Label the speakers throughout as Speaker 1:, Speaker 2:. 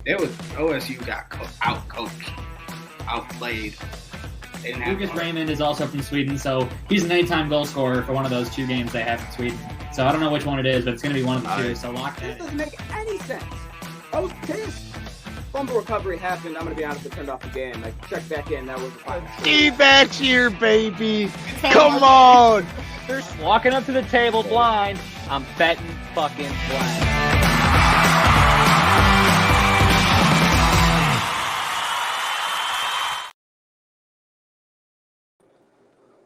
Speaker 1: It was OSU got out-coached, outplayed.
Speaker 2: Lucas Raymond is also from Sweden, so he's an 8-time goal scorer for one of those 2 games they have in Sweden. So I don't know which one it is, but it's going to be one of the 2. So lock that.
Speaker 3: This doesn't make any sense. I was pissed. Fumble recovery happened. I'm going to be honest, I turned off the game. I checked back in. That was the final.
Speaker 4: D-backs here, baby. Come on.
Speaker 5: They're walking up to the table blind. I'm betting fucking blind.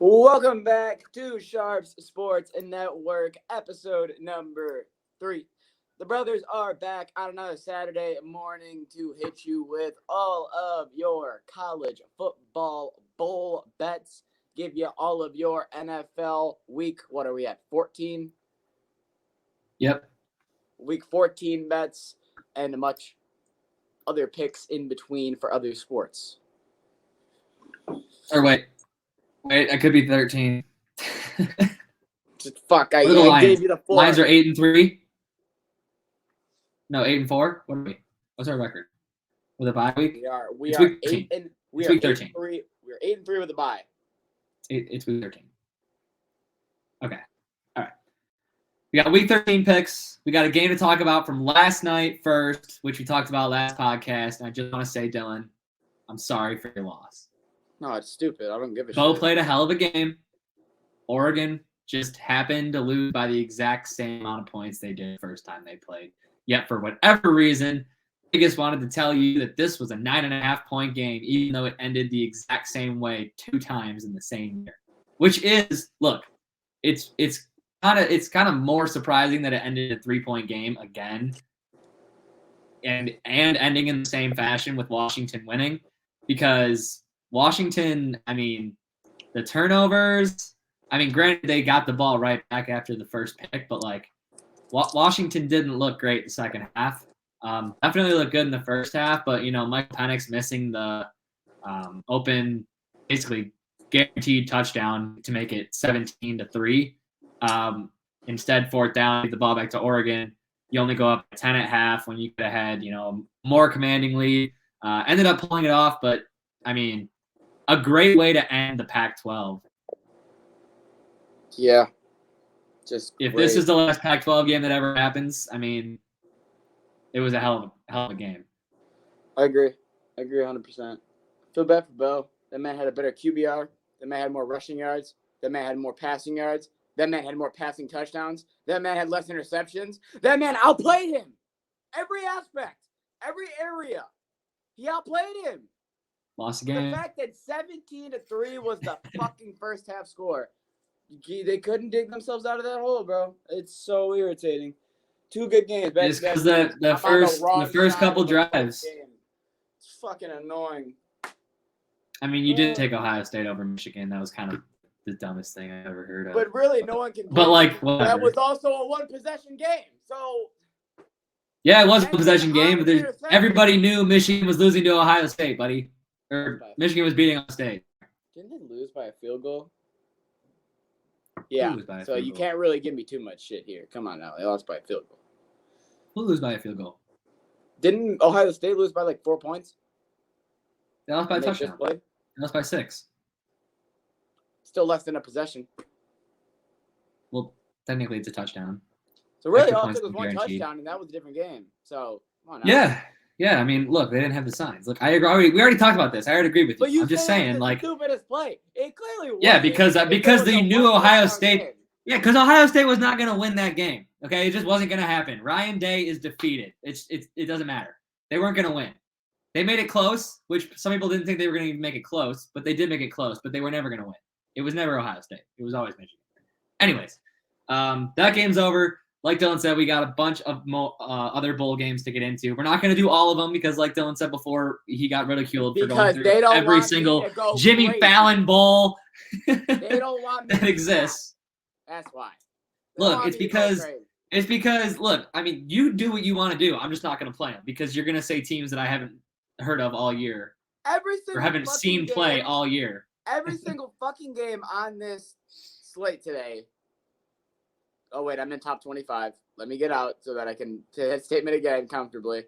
Speaker 3: Welcome back to Sharpz Sports Network, episode number 3. The brothers are back on another Saturday morning to hit you with all of your college football bowl bets, give you all of your NFL week, what are we at, 14?
Speaker 2: Yep.
Speaker 3: Week 14 bets, and much other picks in between for other sports.
Speaker 2: Or wait, I could be 13.
Speaker 3: Fuck, I
Speaker 2: Lions?
Speaker 3: gave you the 4.
Speaker 2: Lions are 8-3. No, 8-4. What are we? What's our record? With a bye week?
Speaker 3: We
Speaker 2: It's
Speaker 3: are
Speaker 2: week 13.
Speaker 3: 8 and we
Speaker 2: It's
Speaker 3: are
Speaker 2: week 13.
Speaker 3: 8-3. We're 8-3 with a bye.
Speaker 2: It's week 13. Okay. All right. We got week 13 picks. We got a game to talk about from last night first, which we talked about last podcast. And I just want to say, Dylan, I'm sorry for your loss.
Speaker 3: No, it's stupid. I don't give a shit.
Speaker 2: Bo played a hell of a game. Oregon just happened to lose by the exact same amount of points they did the first time they played. Yet, for whatever reason, Vegas wanted to tell you that this was a 9.5-point game, even though it ended the exact same way 2 times in the same year. Which is, look, it's kind of more surprising that it ended a 3-point game again, and ending in the same fashion with Washington winning, because Washington, I mean, the turnovers, I mean, granted, they got the ball right back after the first pick, but, like, Washington didn't look great the second half. Definitely looked good in the first half, but, you know, Michael Penix missing the open, basically guaranteed touchdown to make it 17-3. Instead, 4th down, get the ball back to Oregon. You only go up 10 at half when you could have had, you know, more commanding lead. Ended up pulling it off, but, I mean, a great way to end the Pac-12.
Speaker 3: Yeah. Just
Speaker 2: if
Speaker 3: great.
Speaker 2: This is the last Pac-12 game that ever happens, I mean, it was a hell of a game.
Speaker 3: I agree 100%. Feel bad for Bo. That man had a better QBR. That man had more rushing yards. That man had more passing yards. That man had more passing touchdowns. That man had less interceptions. That man outplayed him. Every aspect. Every area. He outplayed him.
Speaker 2: Lost the game.
Speaker 3: The fact that 17-3 was the fucking first half score. They couldn't dig themselves out of that hole, bro. It's so irritating. 2 good games.
Speaker 2: It's because the first couple drives.
Speaker 3: It's fucking annoying.
Speaker 2: I mean, you did take Ohio State over Michigan. That was kind of the dumbest thing I ever heard of.
Speaker 3: But really, no one can.
Speaker 2: But like, whatever.
Speaker 3: That was also a 1-possession game. So.
Speaker 2: Yeah, it was a possession game, but everybody knew Michigan was losing to Ohio State, buddy. Or Michigan was beating Ohio State.
Speaker 3: Didn't they lose by a field goal? Yeah, so you can't really give me too much shit here. Come on now. They lost by a field goal.
Speaker 2: Who lose by a field goal?
Speaker 3: Didn't Ohio State lose by like 4 points?
Speaker 2: They lost by a touchdown. They lost by 6.
Speaker 3: Still less than a possession.
Speaker 2: Well, technically it's a touchdown.
Speaker 3: So really all it took was 1 touchdown, and that was a different game. So, come on now.
Speaker 2: Yeah, I mean, look, they didn't have the signs. Look, I agree. We already talked about this. I already agree with you. I'm just saying, like,
Speaker 3: the stupidest play. It clearly was.
Speaker 2: Yeah, because they knew Ohio State. Game. Yeah, because Ohio State was not going to win that game. Okay, it just wasn't going to happen. Ryan Day is defeated. It doesn't matter. They weren't going to win. They made it close, which some people didn't think they were going to make it close, but they did make it close. But they were never going to win. It was never Ohio State. It was always Michigan. Anyways, that game's over. Like Dylan said, we got a bunch of other bowl games to get into. We're not going to do all of them because, like Dylan said before, he got ridiculed for going through every single Jimmy Fallon bowl
Speaker 3: they don't want
Speaker 2: that exists.
Speaker 3: That's why.
Speaker 2: Look, it's because, look, I mean, you do what you want to do. I'm just not going to play them because you're going to say teams that I haven't heard of all year or haven't seen play all year.
Speaker 3: Every single fucking game on this slate today. Oh, wait, I'm in top 25. Let me get out so that I can say that statement again comfortably.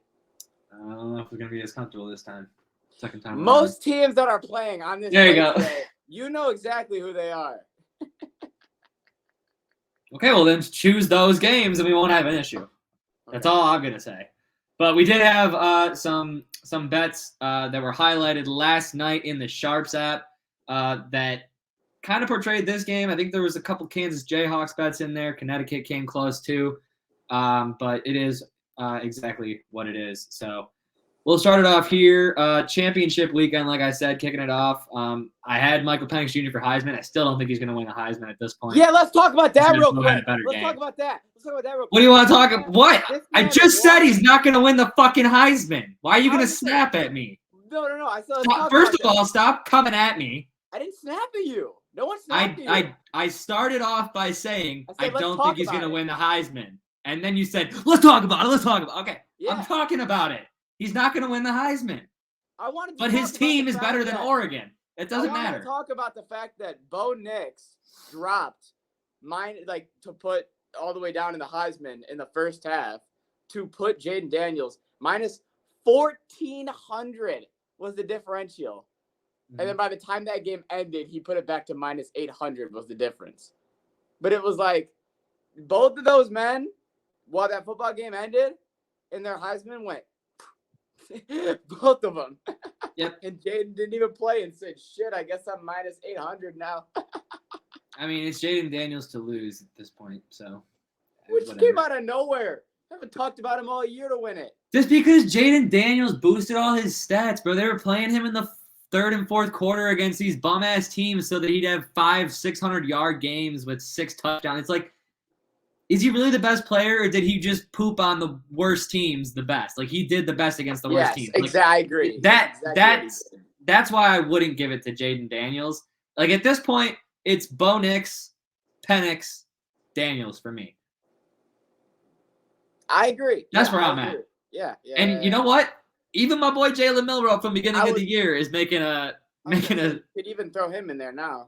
Speaker 2: I don't know if we're going to be as comfortable this time. Second time.
Speaker 3: Most teams that are playing on this
Speaker 2: There you
Speaker 3: slate
Speaker 2: go.
Speaker 3: today, you know exactly who they are.
Speaker 2: Okay, well then choose those games and we won't have an issue. That's all I'm going to say. But we did have some bets that were highlighted last night in the Sharpz app that kind of portrayed this game. I think there was a couple Kansas Jayhawks bets in there. Connecticut came close too. But it is exactly what it is. So we'll start it off here. Championship weekend, like I said, kicking it off. I had Michael Penix Jr. for Heisman. I still don't think he's going to win the Heisman at this point.
Speaker 3: Yeah, let's talk about that real quick.
Speaker 2: Let's
Speaker 3: talk about that.
Speaker 2: What do you want to talk about? What? I just said he's not going to win the fucking Heisman. Why are you going to snap at me?
Speaker 3: No.
Speaker 2: First of all, stop coming at me.
Speaker 3: I didn't snap at you. No one snapped at you.
Speaker 2: I started off by saying I
Speaker 3: let's
Speaker 2: don't
Speaker 3: talk
Speaker 2: think he's
Speaker 3: about
Speaker 2: going to
Speaker 3: it.
Speaker 2: win the Heisman. And then you said, let's talk about it. Okay,
Speaker 3: Yeah.
Speaker 2: I'm talking about it. He's not going to win the Heisman. But his team is better than Oregon. It doesn't matter.
Speaker 3: I want to talk about the fact that Bo Nix dropped to put all the way down in the Heisman in the first half to put Jaden Daniels minus 1,400 was the differential. Mm-hmm. And then by the time that game ended, he put it back to minus 800 was the difference. But it was like both of those men, while that football game ended, and their Heisman went. Both of them.
Speaker 2: Yep.
Speaker 3: And Jaden didn't even play and said, shit, I guess I'm minus 800 now.
Speaker 2: I mean, it's Jaden Daniels to lose at this point, so.
Speaker 3: Which came out of nowhere. I haven't talked about him all year to win it.
Speaker 2: Just because Jaden Daniels boosted all his stats, bro. They were playing him in the third and fourth quarter against these bum-ass teams so that he'd have 600-yard games with 6 touchdowns. It's like, is he really the best player, or did he just poop on the worst teams the best? Like, he did the best against the worst teams.
Speaker 3: Exactly. I agree.
Speaker 2: That's why I wouldn't give it to Jaden Daniels. Like, at this point, it's Bo Nix, Penix, Daniels for me.
Speaker 3: I agree.
Speaker 2: That's where I'm at.
Speaker 3: Yeah.
Speaker 2: And you know what? Even my boy Jalen Milroe from the beginning of the year is making a.
Speaker 3: Could even throw him in there now.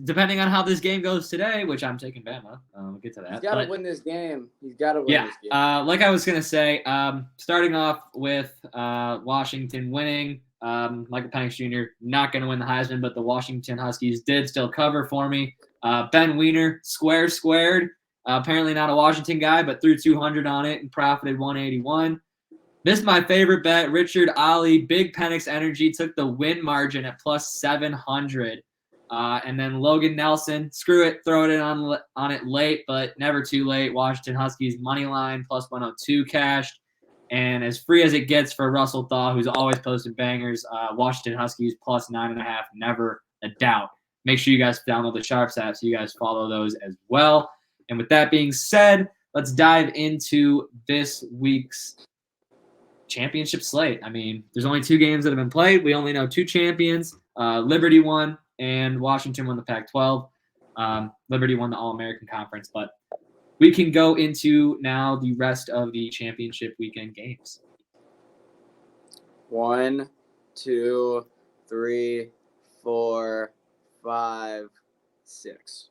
Speaker 2: Depending on how this game goes today, which I'm taking Bama. We'll get to that.
Speaker 3: He's got to win this game. This game.
Speaker 2: Like I was gonna say, starting off with Washington winning. Michael Penix Jr. not gonna win the Heisman, but the Washington Huskies did still cover for me. Ben Wiener squared. Apparently not a Washington guy, but threw 200 on it and profited 181. Missed my favorite bet, Richard Ollie, big Penix energy, took the win margin at plus 700. And then Logan Nelson, screw it, throw it on it late, but never too late. Washington Huskies money line, plus 102 cashed. And as free as it gets for Russell Thaw, who's always posting bangers, Washington Huskies plus 9.5, never a doubt. Make sure you guys download the Sharpz app so you guys follow those as well. And with that being said, let's dive into this week's championship slate. I mean, there's only 2 games that have been played. We only know 2 champions. Liberty won and Washington won the Pac-12. Liberty won the All-American Conference, but we can go into now the rest of the championship weekend games.
Speaker 3: 1, 2, 3, 4, 5, 6.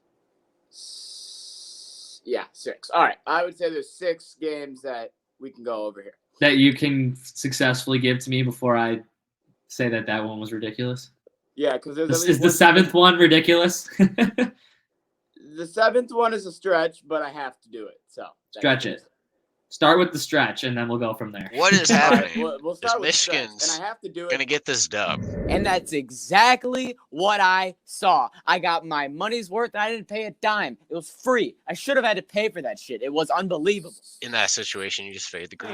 Speaker 3: Yeah, 6. All right. I would say there's 6 games that we can go over here.
Speaker 2: That you can successfully give to me before I say that one was ridiculous?
Speaker 3: Yeah, because
Speaker 2: is the 7th one ridiculous?
Speaker 3: The 7th one is a stretch, but I have to do it. So
Speaker 2: stretch it. Start with the stretch, and then we'll go from there.
Speaker 1: What is happening?
Speaker 3: We'll start with
Speaker 1: Michigan's
Speaker 3: and I have to do it.
Speaker 1: Gonna get this dub.
Speaker 6: And that's exactly what I saw. I got my money's worth. I didn't pay a dime. It was free. I should have had to pay for that shit. It was unbelievable.
Speaker 1: In that situation, you just fade the green.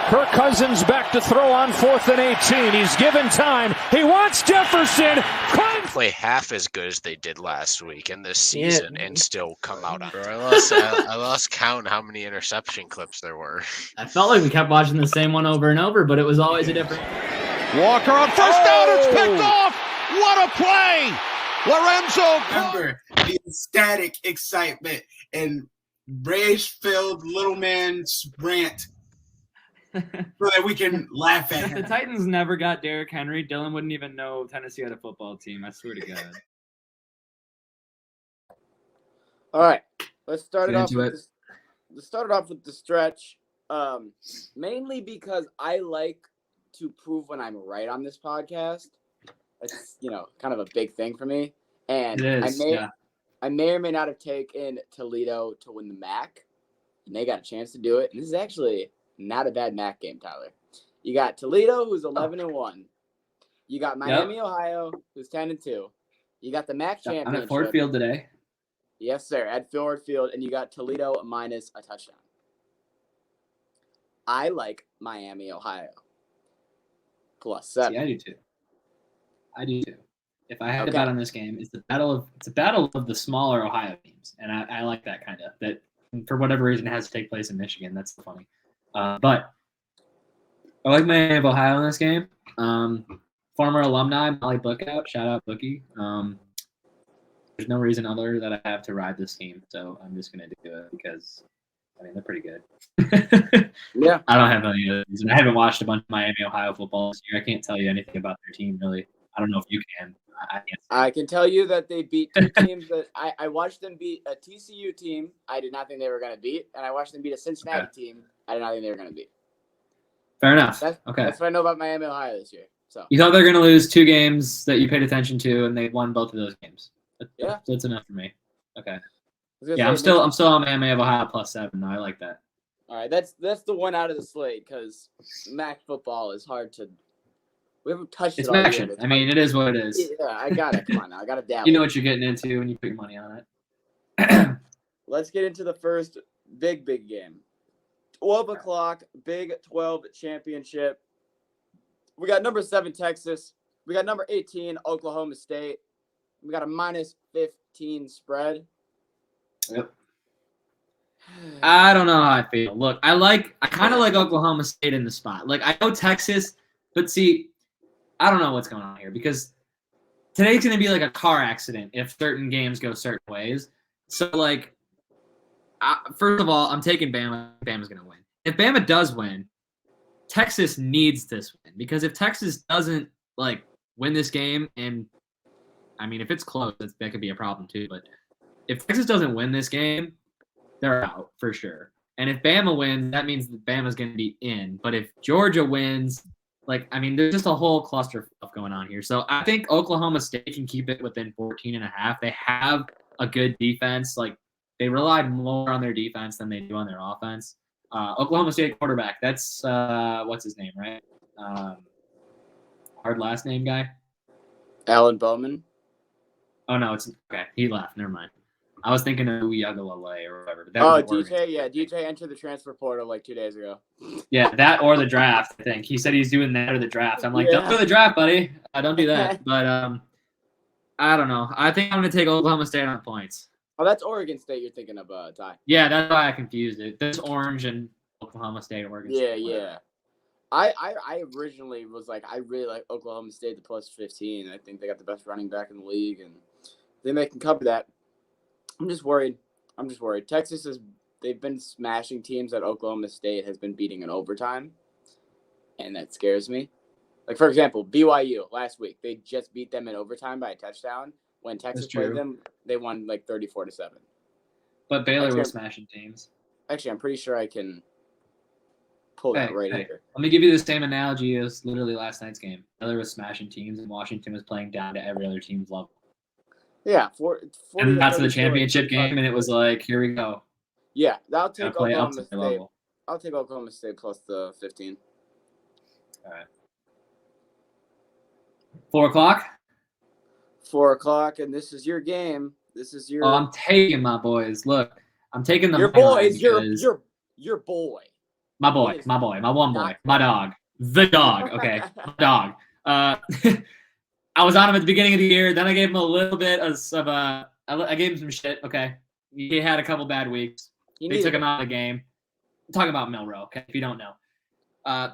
Speaker 7: Kirk Cousins back to throw on 4th and 18. He's given time. He wants Jefferson.
Speaker 1: Play half as good as they did last week in this season and still come out on. I lost count how many interception clips there were.
Speaker 8: I felt like we kept watching the same one over and over, but it was always a different.
Speaker 4: Walker on first down. It's picked off. What a play. Lorenzo.
Speaker 9: Remember the ecstatic excitement and rage-filled little man's rant so that we can laugh at him.
Speaker 2: If the Titans never got Derrick Henry, Dylan wouldn't even know Tennessee had a football team. I swear to God.
Speaker 3: All right, let's start it off with the stretch. Mainly because I like to prove when I'm right on this podcast. It's kind of a big thing for me. And
Speaker 2: It is,
Speaker 3: I may or may not have taken Toledo to win the MAC, and they got a chance to do it. And this is actually not a bad MAC game, Tyler. You got Toledo, who's 11-1. You got Miami, Ohio, who's 10-2. You got the MAC championship.
Speaker 2: I'm at Ford Field today.
Speaker 3: Yes, sir, at Ford Field, and you got Toledo minus a touchdown. I like Miami, Ohio. +7.
Speaker 2: See, I do too. If I had to bet on this game, it's a battle of the smaller Ohio teams, and I like that kind of. That for whatever reason it has to take place in Michigan. That's funny, but I like Miami of Ohio in this game. Former alumni Molly Bookout, shout out Bookie. There's no reason other that I have to ride this team, so I'm just gonna do it because they're pretty good.
Speaker 3: Yeah,
Speaker 2: I don't have any other reason. I haven't watched a bunch of Miami Ohio football this year. I can't tell you anything about their team really. I don't know if you can.
Speaker 3: I can tell you that they beat two teams that I watched them beat a TCU team I did not think they were going to beat, and I watched them beat a Cincinnati team I did not think they were going to beat.
Speaker 2: Fair enough.
Speaker 3: That's what I know about Miami, Ohio this year. So
Speaker 2: you thought they were going to lose two games that you paid attention to, and they won both of those games. That's enough for me. Okay. Yeah, I'm still on Miami of Ohio +7. No, I like that.
Speaker 3: All right, that's the one out of the slate because MAC football is hard to. We haven't touched it all
Speaker 2: MAC.
Speaker 3: yet.
Speaker 2: It is what it is.
Speaker 3: Yeah, I got it. Come on now, I got to dabble.
Speaker 2: You know what you're getting into when you put your money on it.
Speaker 3: Let's get into the first big game. 12 o'clock, Big 12 championship. We got number 7 Texas. We got number 18 Oklahoma State. We got a -15 spread.
Speaker 2: Yep. I don't know how I feel. Look, I kind of like Oklahoma State in the spot. Like I know Texas, but see, I don't know what's going on here because today's going to be like a car accident if certain games go certain ways. So first of all, I'm taking Bama. Bama's going to win. If Bama does win, Texas needs this win because if Texas doesn't win this game, and if it's close, that could be a problem too. But if Texas doesn't win this game, they're out for sure. And if Bama wins, that means that Bama's going to be in. But if Georgia wins, there's just a whole cluster of stuff going on here. So I think Oklahoma State can keep it within 14.5. They have a good defense. They relied more on their defense than they do on their offense. Oklahoma State quarterback, that's what's his name, right? Hard last name guy?
Speaker 3: Alan Bowman.
Speaker 2: Oh, no, it's okay. He left. Never mind. I was thinking of Uyagalele or whatever.
Speaker 3: DJ. Yeah, DJ entered the transfer portal 2 days ago.
Speaker 2: Yeah, that or the draft, I think. He said he's doing that or the draft. I'm like, Don't do the draft, buddy. Don't do that. But I don't know. I think I'm going to take Oklahoma State on points.
Speaker 3: Oh, that's Oregon State you're thinking of, Ty.
Speaker 2: Yeah, that's why I confused it. There's Orange and Oklahoma State, Oregon State.
Speaker 3: Yeah. I originally was I really like Oklahoma State, the +15. I think they got the best running back in the league, and I think they can cover that. I'm just worried. Texas they've been smashing teams that Oklahoma State has been beating in overtime, and that scares me. For example, BYU last week, they just beat them in overtime by a touchdown. When Texas played them, they won 34-7.
Speaker 2: But Baylor was smashing teams.
Speaker 3: Actually, I'm pretty sure I can pull that here.
Speaker 2: Let me give you the same analogy as literally last night's game. Baylor was smashing teams, and Washington was playing down to every other team's level.
Speaker 3: Yeah,
Speaker 2: and that's the championship game, and it was here we go.
Speaker 3: Yeah, I'll take Oklahoma State. I'll take Oklahoma State plus the 15.
Speaker 2: All right. 4 o'clock.
Speaker 3: 4 o'clock, and this is your game. This is your.
Speaker 2: Oh, I'm taking my boys. Look, I'm taking the.
Speaker 3: Your boys. Your boy.
Speaker 2: My boy. My one boy. My dog. The dog. Okay, my dog. I was on him at the beginning of the year. Then I gave him a little bit of I gave him some shit. Okay, he had a couple bad weeks. They took him out of the game. I'm talking about Milroe. Okay, if you don't know,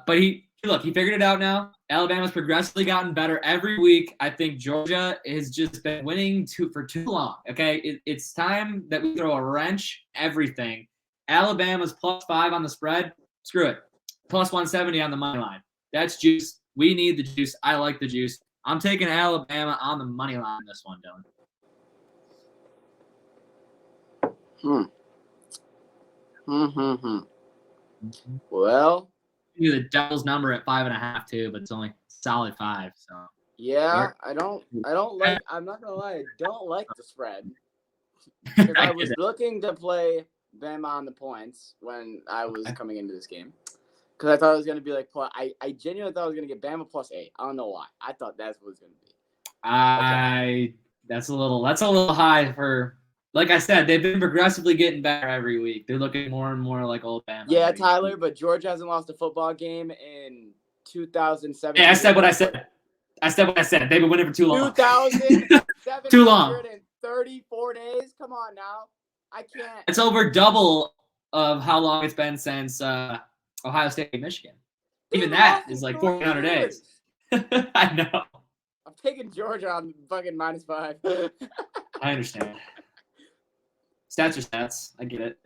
Speaker 2: but he figured it out now. Alabama's progressively gotten better every week. I think Georgia has just been winning for too long. Okay, it's time that we throw a wrench. Everything. Alabama's +5 on the spread. Screw it. +170 on the money line. That's juice. We need the juice. I like the juice. I'm taking Alabama on the money line in this one, Dylan.
Speaker 3: Well,
Speaker 8: You the Devils number at 5.5 too, but it's only solid 5. So
Speaker 3: yeah, I'm not gonna lie, I don't like the spread. Because I was looking to play them on the points when I was coming into this game. Because I thought it was gonna be like I genuinely thought I was gonna get Bama +8. I don't know why. I thought that's what it was gonna be.
Speaker 8: That's a little high for. Like I said, they've been progressively getting better every week. They're looking more and more like old Bama.
Speaker 3: Yeah, Tyler, but Georgia hasn't lost a football game in 2007.
Speaker 8: Yeah, I said what I said. They've been winning for too long.
Speaker 3: 2,734
Speaker 8: Too long.
Speaker 3: 34 days. Come on now. I can't.
Speaker 8: It's over double of how long it's been since Ohio State and Michigan. Even that is like 1,400 days. I know.
Speaker 3: I'm taking Georgia on fucking -5.
Speaker 8: I understand. Stats are stats. I get it.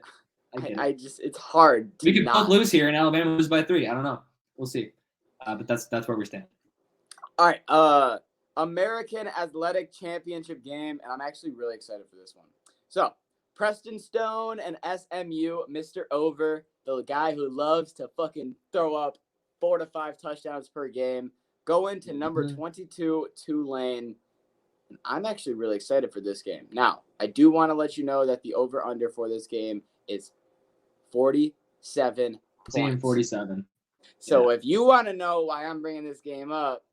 Speaker 3: It's hard.
Speaker 8: We could both lose here and Alabama lose by 3. I don't know. We'll see. But that's where we stand.
Speaker 3: All right. American Athletic Championship game, and I'm actually really excited for this one. So, Preston Stone and SMU, Mr. Over, the guy who loves to fucking throw up 4 to 5 touchdowns per game, go into number 22, Tulane. And I'm actually really excited for this game. Now, I do want to let you know that the over-under for this game is 47 points.
Speaker 8: 47.
Speaker 3: So if you want to know why I'm bringing this game up,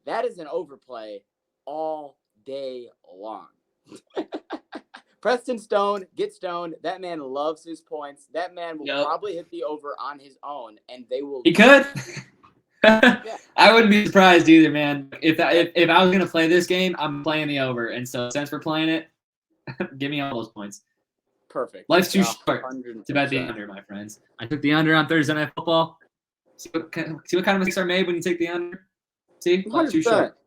Speaker 3: that is an overplay all day long. Preston Stone, get stoned. That man loves his points. That man will probably hit the over on his own, and they will.
Speaker 8: He could. I wouldn't be surprised either, man. If I was gonna play this game, I'm playing the over, and so since we're playing it, give me all those points.
Speaker 3: Perfect.
Speaker 8: Life's too short to bet the under, my friends. I took the under on Thursday Night Football. See what kind of mistakes are made when you take the under. See, life's too short.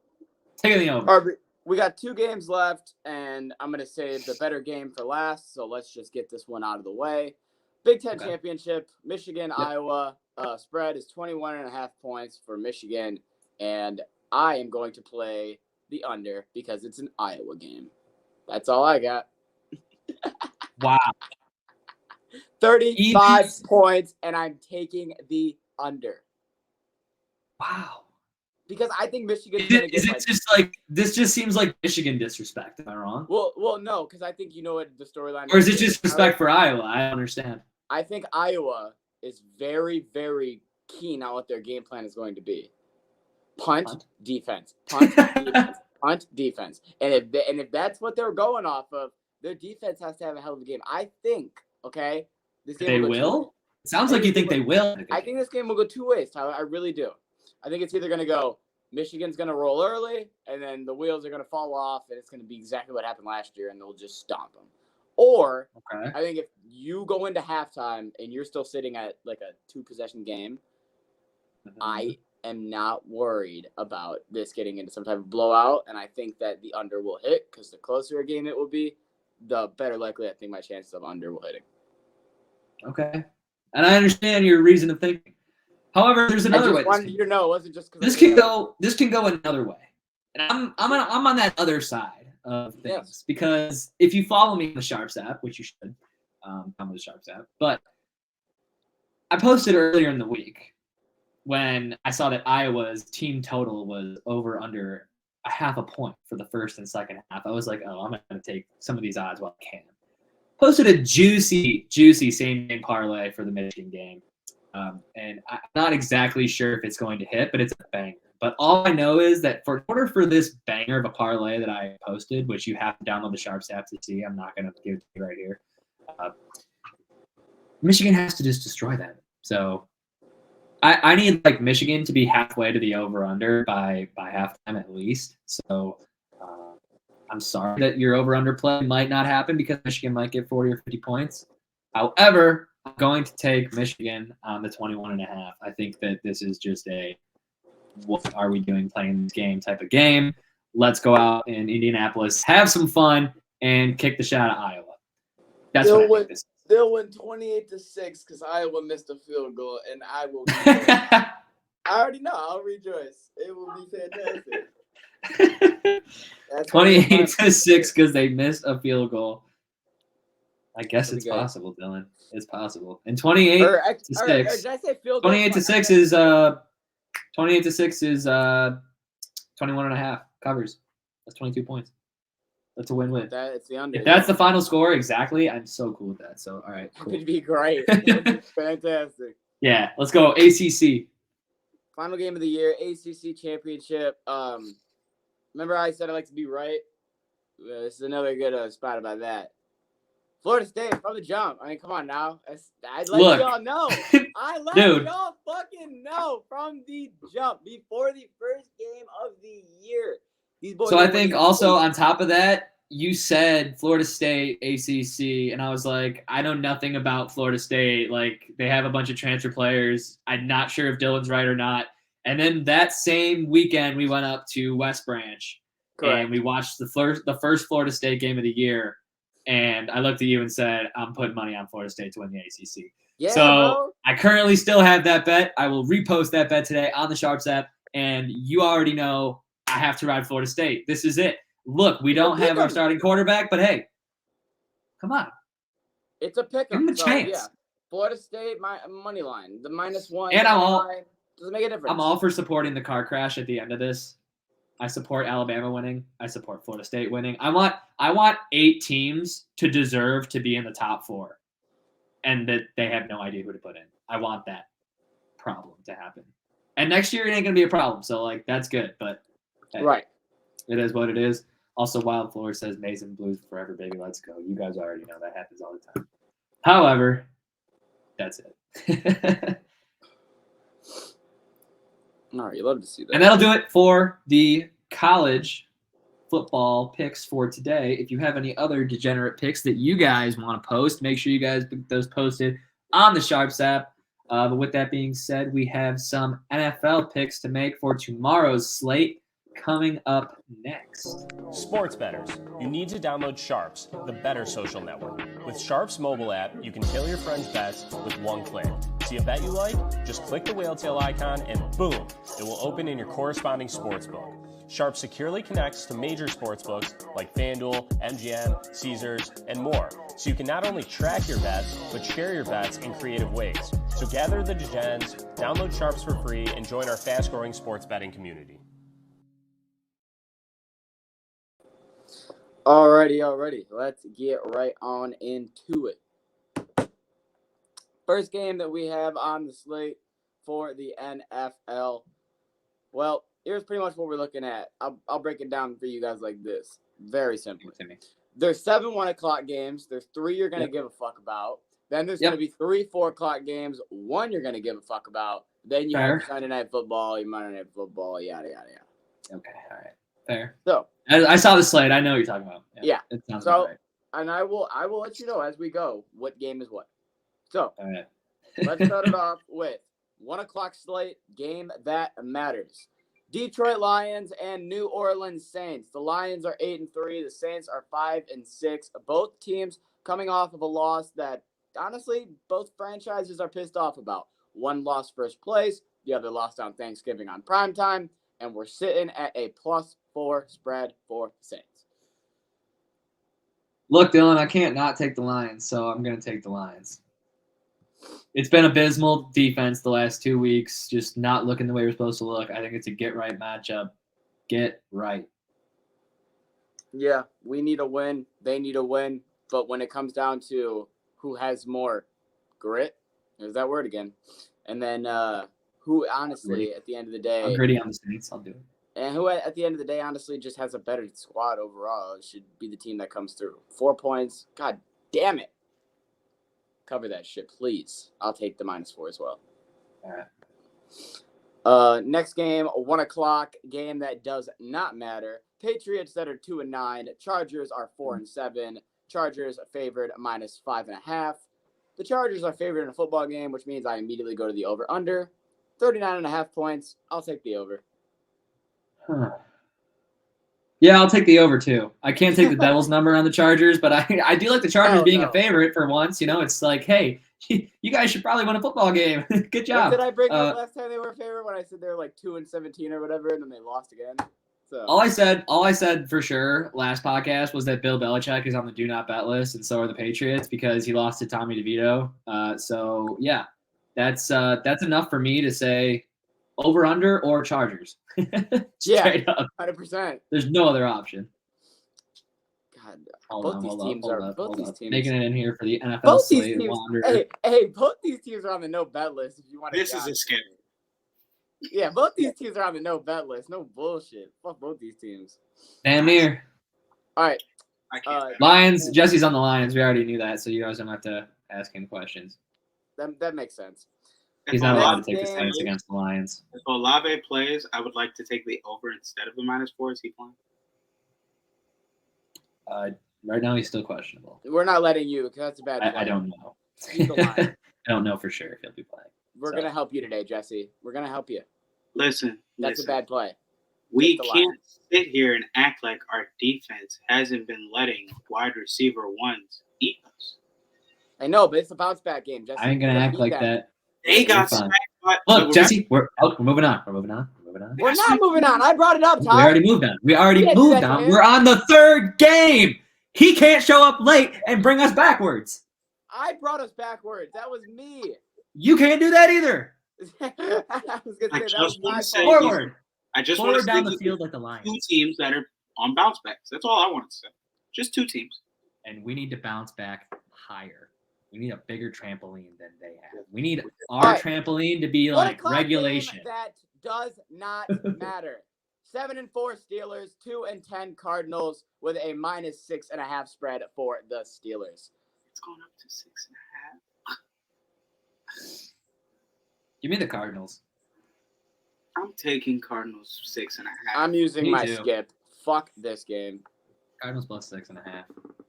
Speaker 8: Take the over.
Speaker 3: We got 2 games left, and I'm gonna save the better game for last. So let's just get this one out of the way. Big Ten Championship, Michigan, Iowa. Spread is 21.5 points for Michigan, and I am going to play the under because it's an Iowa game. That's all I got.
Speaker 8: Wow.
Speaker 3: 35 points, and I'm taking the under.
Speaker 8: Wow.
Speaker 3: Because I think Michigan's going to get
Speaker 8: this just seems like Michigan disrespect. Am I wrong?
Speaker 3: Well, no, because I think you know what the storyline is.
Speaker 8: Or is it just respect for Iowa? I don't understand.
Speaker 3: I think Iowa is very, very keen on what their game plan is going to be. Punt, defense. Punt, defense. Punt, defense. And if that's what they're going off of, their defense has to have a hell of a game. I think, this game
Speaker 8: will? It sounds like you think they will.
Speaker 3: I think this game will go 2 ways, Tyler. I really do. I think it's either going to go Michigan's going to roll early, and then the wheels are going to fall off, and it's going to be exactly what happened last year, and they'll just stomp them. Or I think if you go into halftime and you're still sitting at like a 2-possession game, I am not worried about this getting into some type of blowout, and I think that the under will hit because the closer a game it will be, the better likely I think my chances of under will hitting.
Speaker 8: Okay, and I understand your reason of thinking. However, there's another way.
Speaker 3: I wanted you to know it wasn't just because
Speaker 8: this can go another way, and I'm on that other side of things because if you follow me on the Sharpz app, which you should, come with the Sharpz app, but I posted earlier in the week when I saw that Iowa's team total was over under 0.5 point for the first and second half. I was like, oh, I'm going to take some of these odds while I can. Posted a juicy same game parlay for the Michigan game. And I'm not exactly sure if it's going to hit, but it's a banger. But all I know is that in order for this banger of a parlay that I posted, which you have to download the Sharpz app to see, I'm not going to give it to you right here. Michigan has to just destroy them. So I need like Michigan to be halfway to the over/under by halftime at least. So I'm sorry that your over/under play might not happen because Michigan might get 40 or 50 points. However, I'm going to take Michigan on the 21.5. I think that this is just a what are we doing playing this game type of game. Let's go out in Indianapolis, have some fun, and kick the shot at Iowa. That's what I think this is.
Speaker 3: They'll win 28-6 because Iowa missed a field goal, and I will rejoice. I already know. I'll rejoice. It will be fantastic.
Speaker 8: 28-6 because they missed a field goal. I guess it's possible, Dylan. It's possible. And 28 to 6.
Speaker 3: Did I say field goal?
Speaker 8: 28 to 6 is 28 to 6 is 21.5 covers. That's 22 points. That's a win-win.
Speaker 3: It's the under.
Speaker 8: If that's the final score, exactly, I'm so cool with that. So, all right, cool.
Speaker 3: It'd be great. It'd be fantastic.
Speaker 8: Yeah, let's go. ACC.
Speaker 3: Final game of the year, ACC championship. Remember I said I like to be right? This is another good spot about that. Florida State from the jump. I mean, come on now. I'd let y'all know. I let y'all fucking know from the jump before the first game of the year. These boys.
Speaker 8: So I think also on top of that, you said Florida State, ACC, and I was like, I know nothing about Florida State. Like, they have a bunch of transfer players. I'm not sure if Dylan's right or not. And then that same weekend, we went up to West Branch. Correct. And we watched the first Florida State game of the year. And I looked at you and said, I'm putting money on Florida State to win the ACC.
Speaker 3: Yeah,
Speaker 8: so
Speaker 3: bro.
Speaker 8: I currently still have that bet. I will repost that bet today on the Sharpz app. And you already know I have to ride Florida State. This is it. Look, we don't have our starting quarterback, but hey, come on.
Speaker 3: It's a pick 'em.
Speaker 8: Give them a chance.
Speaker 3: Yeah. Florida State, money line. The -1.
Speaker 8: And
Speaker 3: doesn't make a difference.
Speaker 8: I'm all for supporting the car crash at the end of this. I support Alabama winning. I support Florida State winning. I want 8 teams to deserve to be in the top 4, and that they have no idea who to put in. I want that problem to happen. And next year it ain't gonna be a problem. So like that's good. But hey,
Speaker 3: right, it
Speaker 8: is what it is. Also, Wild Floor says Mason Blues forever, baby. Let's go. You guys already know that happens all the time. However, that's it.
Speaker 3: All right, you love to see that.
Speaker 8: And that'll do it for the college football picks for today. If you have any other degenerate picks that you guys want to post, make sure you guys get those posted on the Sharpz app. But with that being said, we have some NFL picks to make for tomorrow's slate coming up next.
Speaker 10: Sports bettors, you need to download Sharpz, the better social network. With Sharpz mobile app, you can tailor your friends' bets with one click. See a bet you like? Just click the whale tail icon and boom, it will open in your corresponding sportsbook. Sharpz securely connects to major sportsbooks like FanDuel, MGM, Caesars, and more, so you can not only track your bets, but share your bets in creative ways. So gather the degens, download Sharpz for free, and join our fast-growing sports betting community.
Speaker 3: Alrighty. Let's get right on into it. First game that we have on the slate for the NFL. Well, here's pretty much what we're looking at. I'll break it down for you guys like this. Very simple. There's 7 1 o'clock games. There's 3 you're going to give a fuck about. Then there's going to be 3 4 o'clock games. 1 you're going to give a fuck about. Then you have Sunday Night Football, your Monday Night Football, yada, yada, yada.
Speaker 8: Okay, all right. Fair.
Speaker 3: So
Speaker 8: I saw the slate. I know what you're talking about.
Speaker 3: Yeah.
Speaker 8: It sounds
Speaker 3: so,
Speaker 8: right.
Speaker 3: And I will let you know as we go what game is what. So,
Speaker 8: all right.
Speaker 3: Let's start it off with 1 o'clock slate, game that matters. Detroit Lions and New Orleans Saints. The Lions are 8-3. The Saints are 5-6. Both teams coming off of a loss that, honestly, both franchises are pissed off about. One lost first place. The other lost on Thanksgiving on primetime. And we're sitting at a +4 spread for the Saints.
Speaker 8: Look, Dylan, I can't not take the Lions, so I'm going to take the Lions. It's been abysmal defense the last 2 weeks, just not looking the way we're supposed to look. I think it's a get-right matchup. Get right.
Speaker 3: Yeah, we need a win. They need a win. But when it comes down to who has more grit, there's that word again, and then who honestly, at the end of the day,
Speaker 8: I'm gritty on the Saints. I'll do it.
Speaker 3: And who at the end of the day, honestly, just has a better squad overall, it should be the team that comes through. 4 points. God damn it. Cover that shit, please. I'll take the -4 as well.
Speaker 8: All
Speaker 3: right. Next game, 1 o'clock game that does not matter. Patriots that are 2-9. Chargers are 4-7. Chargers favored -5.5. The Chargers are favored in a football game, which means I immediately go to the over/under. 39.5 points. I'll take the over.
Speaker 8: Yeah, I'll take the over too. I can't take the Devils number on the Chargers, but I do like the Chargers being a favorite for once. You know, it's like, hey, you guys should probably win a football game. Good job.
Speaker 3: What did I bring up last time they were a favorite when I said they were like 2-17 or whatever, and then they lost again? So
Speaker 8: All I said for sure last podcast was that Bill Belichick is on the do not bet list, and so are the Patriots because he lost to Tommy DeVito. So yeah, that's enough for me to say over under or Chargers. Straight up,
Speaker 3: 100%.
Speaker 8: There's no other option.
Speaker 3: God,
Speaker 8: Hold
Speaker 3: both
Speaker 8: on,
Speaker 3: these
Speaker 8: hold
Speaker 3: teams
Speaker 8: up,
Speaker 3: are
Speaker 8: hold up,
Speaker 3: both
Speaker 8: hold
Speaker 3: these
Speaker 8: up.
Speaker 3: teams.
Speaker 8: Making it in here for the NFL
Speaker 3: Both these
Speaker 8: slate.
Speaker 3: teams. Hey, both these teams are on the no bet list. If you want to,
Speaker 9: This is a scam.
Speaker 3: Yeah, both these teams are on the no bet list. No bullshit. Fuck both these teams.
Speaker 8: Damn near.
Speaker 3: All right.
Speaker 9: I can't.
Speaker 8: Lions. Jesse's on the Lions. We already knew that, so you guys don't have to ask him questions.
Speaker 3: That makes sense.
Speaker 8: He's not allowed to take the
Speaker 3: game-
Speaker 8: stance against the Lions.
Speaker 9: If Olave plays, I would like to take the over instead of the -4. Is he playing?
Speaker 8: Right now, he's still questionable.
Speaker 3: We're not letting you because that's a bad.
Speaker 8: I don't know.
Speaker 3: He's the Lion.
Speaker 8: I don't know for sure if he'll be playing.
Speaker 3: We're gonna help you today, Jesse. We're gonna help you.
Speaker 9: Listen.
Speaker 3: That's a bad play.
Speaker 9: We
Speaker 3: Take the
Speaker 9: can't
Speaker 3: Lions.
Speaker 9: sit here and act like our defense hasn't been letting wide receiver ones eat us.
Speaker 3: I know, but it's a bounce back game, Jesse.
Speaker 8: I ain't gonna
Speaker 3: We're
Speaker 8: act
Speaker 3: beat
Speaker 8: like
Speaker 3: them.
Speaker 8: that.
Speaker 9: They got
Speaker 8: fine.
Speaker 9: smacked by.
Speaker 8: Look, Jesse, we're moving on. We're moving on.
Speaker 3: We're not moving on. I brought it up,
Speaker 8: We
Speaker 3: Tom.
Speaker 8: already moved on. We
Speaker 3: You
Speaker 8: already
Speaker 3: can't do
Speaker 8: moved
Speaker 3: that to
Speaker 8: on.
Speaker 3: him.
Speaker 8: We're on the third game. He can't show up late and bring us backwards.
Speaker 3: I brought us backwards. That was me.
Speaker 8: You can't do that either.
Speaker 3: I was gonna
Speaker 9: I
Speaker 3: say that
Speaker 9: just
Speaker 3: was
Speaker 9: wanna
Speaker 3: my
Speaker 9: say-
Speaker 3: fault.
Speaker 8: Forward.
Speaker 9: I just want
Speaker 8: Forward
Speaker 9: to
Speaker 8: down
Speaker 9: say
Speaker 8: the field like the Lions.
Speaker 9: two teams that are on bounce backs. That's all I want to say. Just two teams.
Speaker 8: And we need to bounce back higher. We need a bigger trampoline than they have. We need our
Speaker 3: Alright.
Speaker 8: trampoline to be
Speaker 3: 1
Speaker 8: like
Speaker 3: o'clock
Speaker 8: regulation.
Speaker 3: game that does not matter. 7-4 Steelers, 2-10 Cardinals with a -6.5 spread for the Steelers.
Speaker 9: It's going up to 6.5.
Speaker 8: Give me the Cardinals.
Speaker 9: I'm taking Cardinals 6.5.
Speaker 3: I'm using
Speaker 8: Me
Speaker 3: my
Speaker 8: too.
Speaker 3: skip. Fuck this game.
Speaker 8: Cardinals plus 6.5.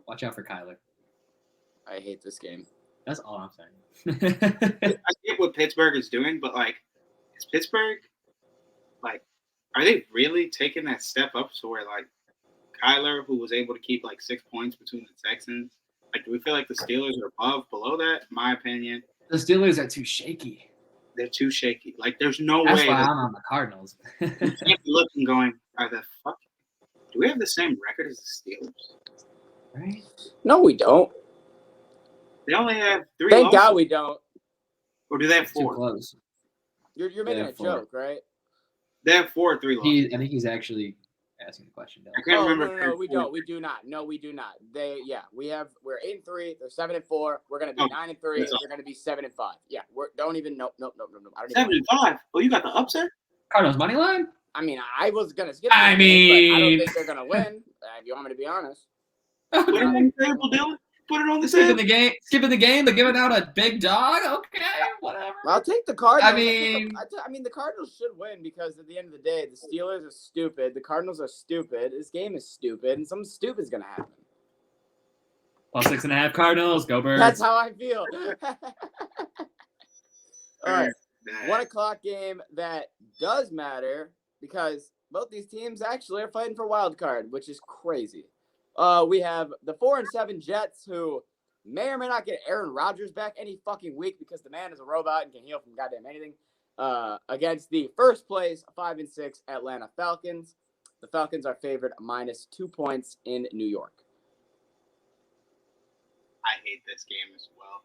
Speaker 8: Watch out for Kyler.
Speaker 3: I hate this game.
Speaker 8: That's all I'm saying.
Speaker 9: I get what Pittsburgh is doing, but like, is Pittsburgh like, are they really taking that step up to where like Kyler, who was able to keep like 6 points between the Texans, like, do we feel like the Steelers are below that? In my opinion,
Speaker 8: The Steelers are too shaky.
Speaker 9: they're too shaky. Like, there's no
Speaker 8: That's
Speaker 9: way
Speaker 8: why
Speaker 9: that
Speaker 8: I'm on the Cardinals.
Speaker 9: you can't be looking going, are the fuck? Do we have the same record as the Steelers?
Speaker 8: Right?
Speaker 3: No, we don't.
Speaker 9: They only have 3
Speaker 3: Thank
Speaker 9: losses.
Speaker 3: God we don't.
Speaker 9: Or do they have
Speaker 8: It's too
Speaker 9: 4?
Speaker 8: close.
Speaker 3: You're making
Speaker 8: Yeah,
Speaker 3: a
Speaker 8: 4.
Speaker 3: joke, right?
Speaker 9: They have 4 or 3 losses.
Speaker 8: I think he's actually asking the question.
Speaker 9: I can't remember.
Speaker 3: No, we don't. We do not. No, we do not. We're 8-3. They're 7-4. We're gonna be 9-3.
Speaker 9: that's all.
Speaker 3: They're gonna be 7-5. Yeah, don't even. Nope. I don't
Speaker 9: 7-5. Oh, you got the upset?
Speaker 8: Cardinals money line?
Speaker 3: I mean, I was gonna skip.
Speaker 8: I
Speaker 3: this game, but I don't
Speaker 8: mean-
Speaker 3: think they're gonna win. If you want me to be honest.
Speaker 9: Put it on the table, Dylan. Put it on the
Speaker 8: Skipping
Speaker 9: table.
Speaker 8: the game, but giving out a big dog? Okay, whatever.
Speaker 3: I'll take the Cardinals.
Speaker 8: I mean-
Speaker 3: the Cardinals should win because at the end of the day, the Steelers are stupid. The Cardinals are stupid. This game is stupid, and something stupid is gonna happen.
Speaker 8: Plus 6.5 Cardinals. Go Birds.
Speaker 3: That's how I feel. All right.
Speaker 9: That.
Speaker 3: 1 o'clock game that does matter because both these teams actually are fighting for wild card, which is crazy. We have the 4-7 Jets who may or may not get Aaron Rodgers back any fucking week because the man is a robot and can heal from goddamn anything. Against the first place 5-6 Atlanta Falcons. The Falcons are favored -2 points in New York.
Speaker 9: I hate this game as well.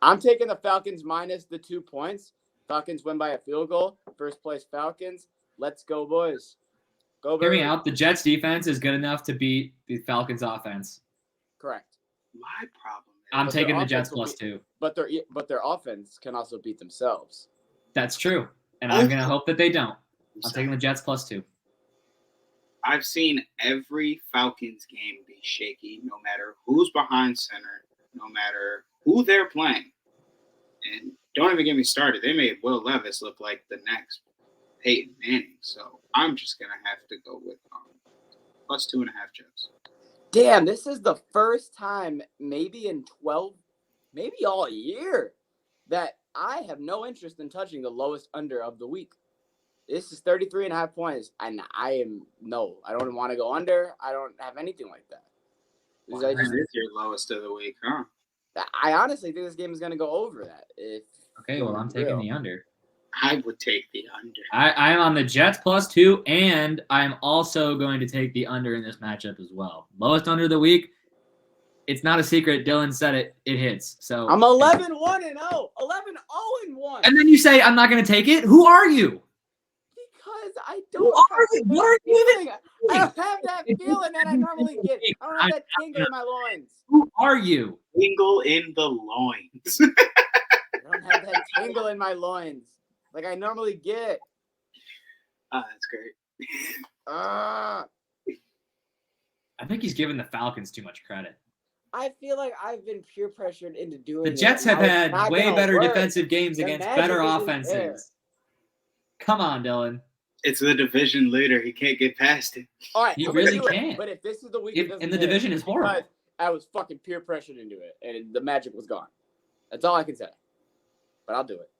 Speaker 3: I'm taking the Falcons minus the 2 points. Falcons win by a field goal. First place Falcons. Let's go, boys. Go,
Speaker 8: Hear me
Speaker 3: Birds.
Speaker 8: out. The Jets defense is good enough to beat the Falcons offense.
Speaker 3: Correct.
Speaker 9: My problem is
Speaker 8: I'm
Speaker 3: But their
Speaker 8: taking the Jets
Speaker 3: offense will
Speaker 8: plus 2.
Speaker 3: But their offense can also beat themselves.
Speaker 8: That's true. And I'm going to hope that they don't. I'm taking the Jets plus 2.
Speaker 9: I've seen every Falcons game be shaky, no matter who's behind center, no matter who they're playing. And don't even get me started. They made Will Levis look like the next Peyton Manning. So I'm just going to have to go with plus 2.5 Jets.
Speaker 3: Damn, this is the first time maybe in 12, maybe all year, that I have no interest in touching the lowest under of the week. This is 33.5 points, and I don't want to go under. I don't have anything like that.
Speaker 9: Well, this is your lowest of the week, huh?
Speaker 3: I honestly think this game is going to go over that.
Speaker 8: Okay, well, I'm taking the under.
Speaker 9: I would take the under.
Speaker 8: I am on the Jets +2, and I'm also going to take the under in this matchup as well. Lowest under of the week. It's not a secret. Dylan said it. It hits. So
Speaker 3: I'm 11-1-0. 11-0-1.
Speaker 8: And then you say I'm not going to take it. Who are you?
Speaker 3: Because I don't.
Speaker 8: What are you even?
Speaker 3: I don't have that feeling that I normally get. I don't have that tingle in my loins.
Speaker 8: Who are you?
Speaker 9: Tingle in the loins.
Speaker 3: I don't have that tingle in my loins like I normally get.
Speaker 9: That's great.
Speaker 8: I think he's giving the Falcons too much credit.
Speaker 3: I feel like I've been peer pressured into doing
Speaker 8: The Jets have had way better defensive games
Speaker 3: The
Speaker 8: against
Speaker 3: magic
Speaker 8: better
Speaker 3: isn't
Speaker 8: offenses.
Speaker 3: there.
Speaker 8: Come on, Dylan.
Speaker 9: It's the division leader. He can't get past it.
Speaker 3: All right,
Speaker 8: He
Speaker 3: I'm gonna
Speaker 8: really
Speaker 3: do it,
Speaker 8: can't.
Speaker 3: But if this is the week,
Speaker 8: And the division is horrible.
Speaker 3: because I was fucking peer pressured into it, and the magic was gone. That's all I can say. But I'll do it.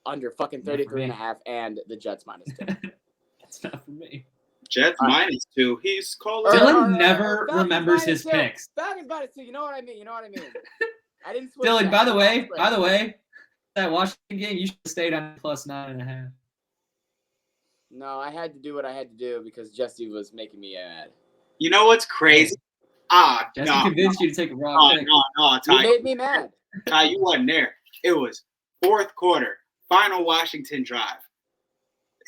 Speaker 3: Under fucking 33.5 and the Jets -2.
Speaker 8: That's not for me.
Speaker 9: Jets -2. He's calling.
Speaker 8: Dylan never remembers his
Speaker 3: -2.
Speaker 8: picks.
Speaker 3: Falcons -2. You know what I mean? I didn't switch
Speaker 8: Dylan,
Speaker 3: that.
Speaker 8: by the way, that Washington game, you should have stayed on +9.5.
Speaker 3: No, I had to do what I had to do because Jesse was making me mad.
Speaker 9: You know what's crazy?
Speaker 8: Jesse convinced you to take a wrong pick.
Speaker 9: No,
Speaker 3: You
Speaker 9: Ty.
Speaker 3: made me mad.
Speaker 9: Ty, you wasn't there. It was fourth quarter, final Washington drive.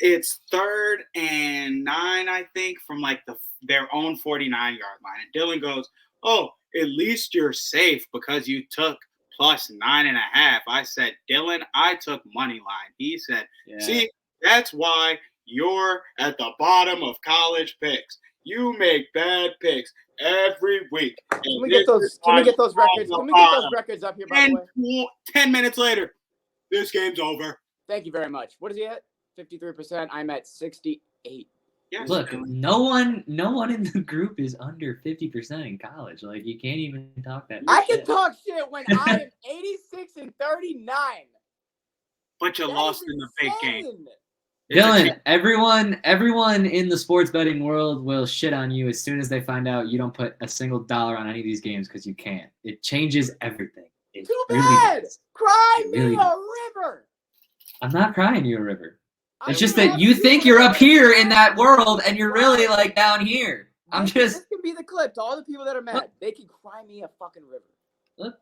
Speaker 9: It's 3rd and 9, I think, from like their own 49-yard line. And Dylan goes, "Oh, at least you're safe because you took +9.5." I said, "Dylan, I took money line." He said, "See, that's why you're at the bottom of college picks. You make bad picks every week."
Speaker 3: Can we get those records? Can we get those records up here, by the way?
Speaker 9: 10 minutes later, this game's over.
Speaker 3: Thank you very much. What is he at? 53%. I'm at 68.
Speaker 9: Yes.
Speaker 8: Look, no one in the group is under 50% in college. Like, you can't even talk that.
Speaker 3: I can talk shit when I am 86-39.
Speaker 9: But you lost in the big game.
Speaker 8: Dylan, everyone in the sports betting world will shit on you as soon as they find out you don't put a single dollar on any of these games because you can't. It changes everything. It
Speaker 3: Too
Speaker 8: really
Speaker 3: bad.
Speaker 8: does.
Speaker 3: Cry
Speaker 8: It
Speaker 3: me
Speaker 8: really
Speaker 3: a
Speaker 8: does.
Speaker 3: river.
Speaker 8: I'm not crying you a river.
Speaker 3: I
Speaker 8: It's just
Speaker 3: will
Speaker 8: that
Speaker 3: have
Speaker 8: you think
Speaker 3: a
Speaker 8: you're up
Speaker 3: river.
Speaker 8: here in that world and you're really like down here.
Speaker 3: This can be the clip to all the people that are mad. They can cry me a fucking river.
Speaker 8: Look,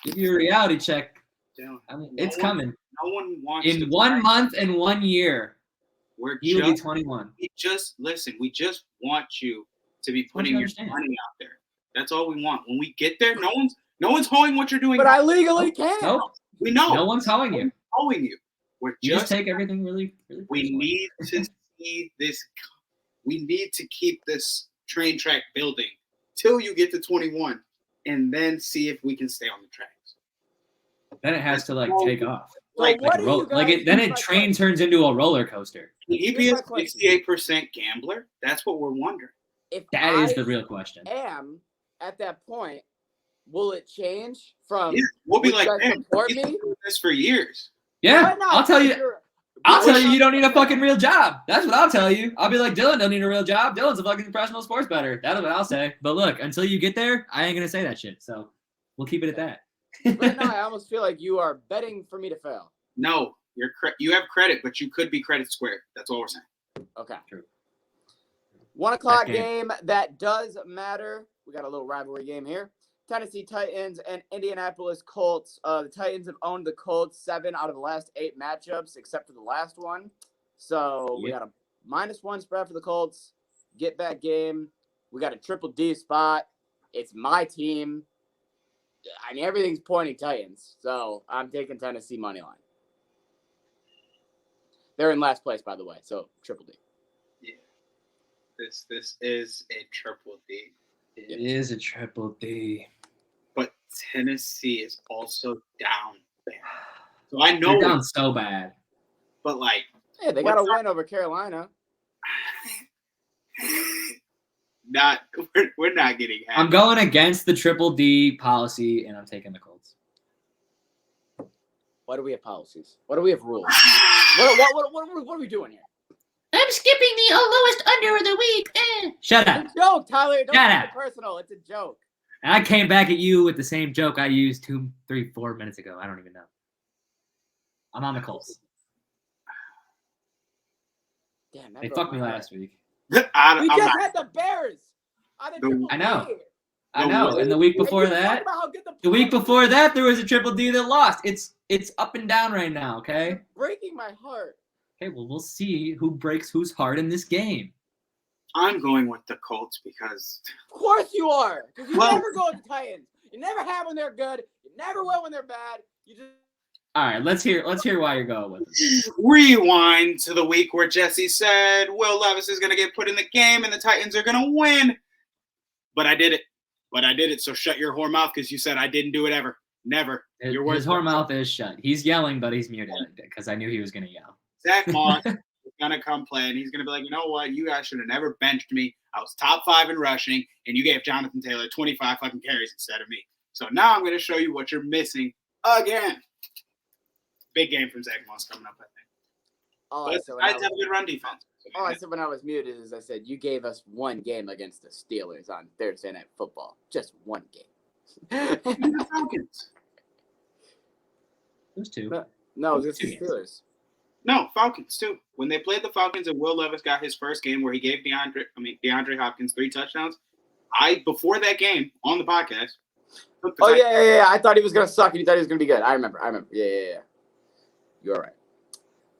Speaker 8: give you a reality check.
Speaker 9: Dylan,
Speaker 8: I mean, it's coming.
Speaker 9: No one wants
Speaker 8: In
Speaker 9: to
Speaker 8: 1 month and 1 year, you'll be 21.
Speaker 9: We just want you to be putting your money out there. That's all we want. When we get there, no one's holding what you're doing.
Speaker 3: But I legally can't.
Speaker 8: Nope.
Speaker 9: We know.
Speaker 8: No one's holding you.
Speaker 9: We're
Speaker 8: You just take everything really, really.
Speaker 9: We need to see this. We need to keep this train track building till you get to 21, and then see if we can stay on the tracks.
Speaker 8: Then it has to take off. Then it train turns into a roller coaster.
Speaker 9: Can he be a 68% gambler? That's what we're wondering.
Speaker 3: If
Speaker 8: That is the real question.
Speaker 3: am at that point, will it change from?
Speaker 9: Yeah, we'll be
Speaker 3: would
Speaker 9: like,
Speaker 3: you guys
Speaker 9: man,
Speaker 3: support
Speaker 9: he's
Speaker 3: me?
Speaker 9: been doing this for years.
Speaker 8: Yeah,
Speaker 3: Why not?
Speaker 8: I'll tell you.
Speaker 3: You're-
Speaker 8: I'll tell you, you don't need a fucking real job. That's what I'll tell you. I'll be like, Dylan don't need a real job. Dylan's a fucking professional sports bettor. That's what I'll say. But look, until you get there, I ain't gonna say that shit. So we'll keep it at that.
Speaker 3: Right now, I almost feel like you are betting for me to fail.
Speaker 9: No, you have credit, but you could be credit squared. That's all we're saying.
Speaker 3: Okay.
Speaker 8: True.
Speaker 3: 1 o'clock
Speaker 8: That game.
Speaker 3: game that does matter. We got a little rivalry game here. Tennessee Titans and Indianapolis Colts. The Titans have owned the Colts 7 out of the last 8 matchups, except for the last one. So we got a -1 spread for the Colts. Get back game. We got a triple D spot. It's my team. I mean, everything's pointing Titans. So I'm taking Tennessee money line. They're in last place, by the way. So triple D.
Speaker 9: Yeah. This is a triple D.
Speaker 8: It is a triple D.
Speaker 9: But Tennessee is also down bad. So I know
Speaker 8: They're down so bad.
Speaker 9: But
Speaker 3: hey, they got a win over Carolina.
Speaker 9: We're not getting happy.
Speaker 8: I'm going against the triple D policy, and I'm taking the Colts.
Speaker 3: Why do we have policies? Why do we have rules? What are we doing here?
Speaker 11: I'm skipping the lowest under of the week.
Speaker 8: Shut up.
Speaker 3: It's a joke, Tyler. Don't
Speaker 8: Shut
Speaker 3: take
Speaker 8: up.
Speaker 3: it personal. It's a joke.
Speaker 8: And I came back at you with the same joke I used 2, 3, 4 minutes ago. I don't even know. I'm on the Colts.
Speaker 3: Damn,
Speaker 8: They fucked me last week.
Speaker 3: We just had the Bears.
Speaker 8: I know. And the week before that, there was a triple D that lost. It's up and down right now. Okay.
Speaker 3: Breaking my heart.
Speaker 8: Okay, well, we'll see who breaks whose heart in this game.
Speaker 9: I'm going with the Colts because.
Speaker 3: Of course you are. Because you never go with the Titans. You never have when they're good. You never will when they're bad. You just.
Speaker 8: All right, let's hear why you're going with it.
Speaker 9: Rewind to the week where Jesse said Will Levis is going to get put in the game and the Titans are going to win. But I did it. So shut your whore mouth because you said I didn't do it ever. Never.
Speaker 8: His whore mouth is shut. He's yelling, but he's muted because I knew he was going to yell.
Speaker 9: Zach Moss is going to come play, and he's going to be like, you know what? You guys should have never benched me. I was top 5 in rushing, and you gave Jonathan Taylor 25 fucking carries instead of me. So now I'm going to show you what you're missing again. Big game from Zach Moss coming up, I think. I have a good run defense.
Speaker 3: All I said when I was muted is I said, you gave us one game against the Steelers on Thursday Night Football. Just one game.
Speaker 9: The Falcons.
Speaker 8: Those two.
Speaker 3: No, it was the Steelers.
Speaker 9: No, Falcons too. When they played the Falcons and Will Levis got his first game where he gave DeAndre Hopkins 3 touchdowns, before that game on the podcast.
Speaker 3: Yeah. I thought he was gonna suck and he thought he was gonna be good. I remember. Yeah. You're right.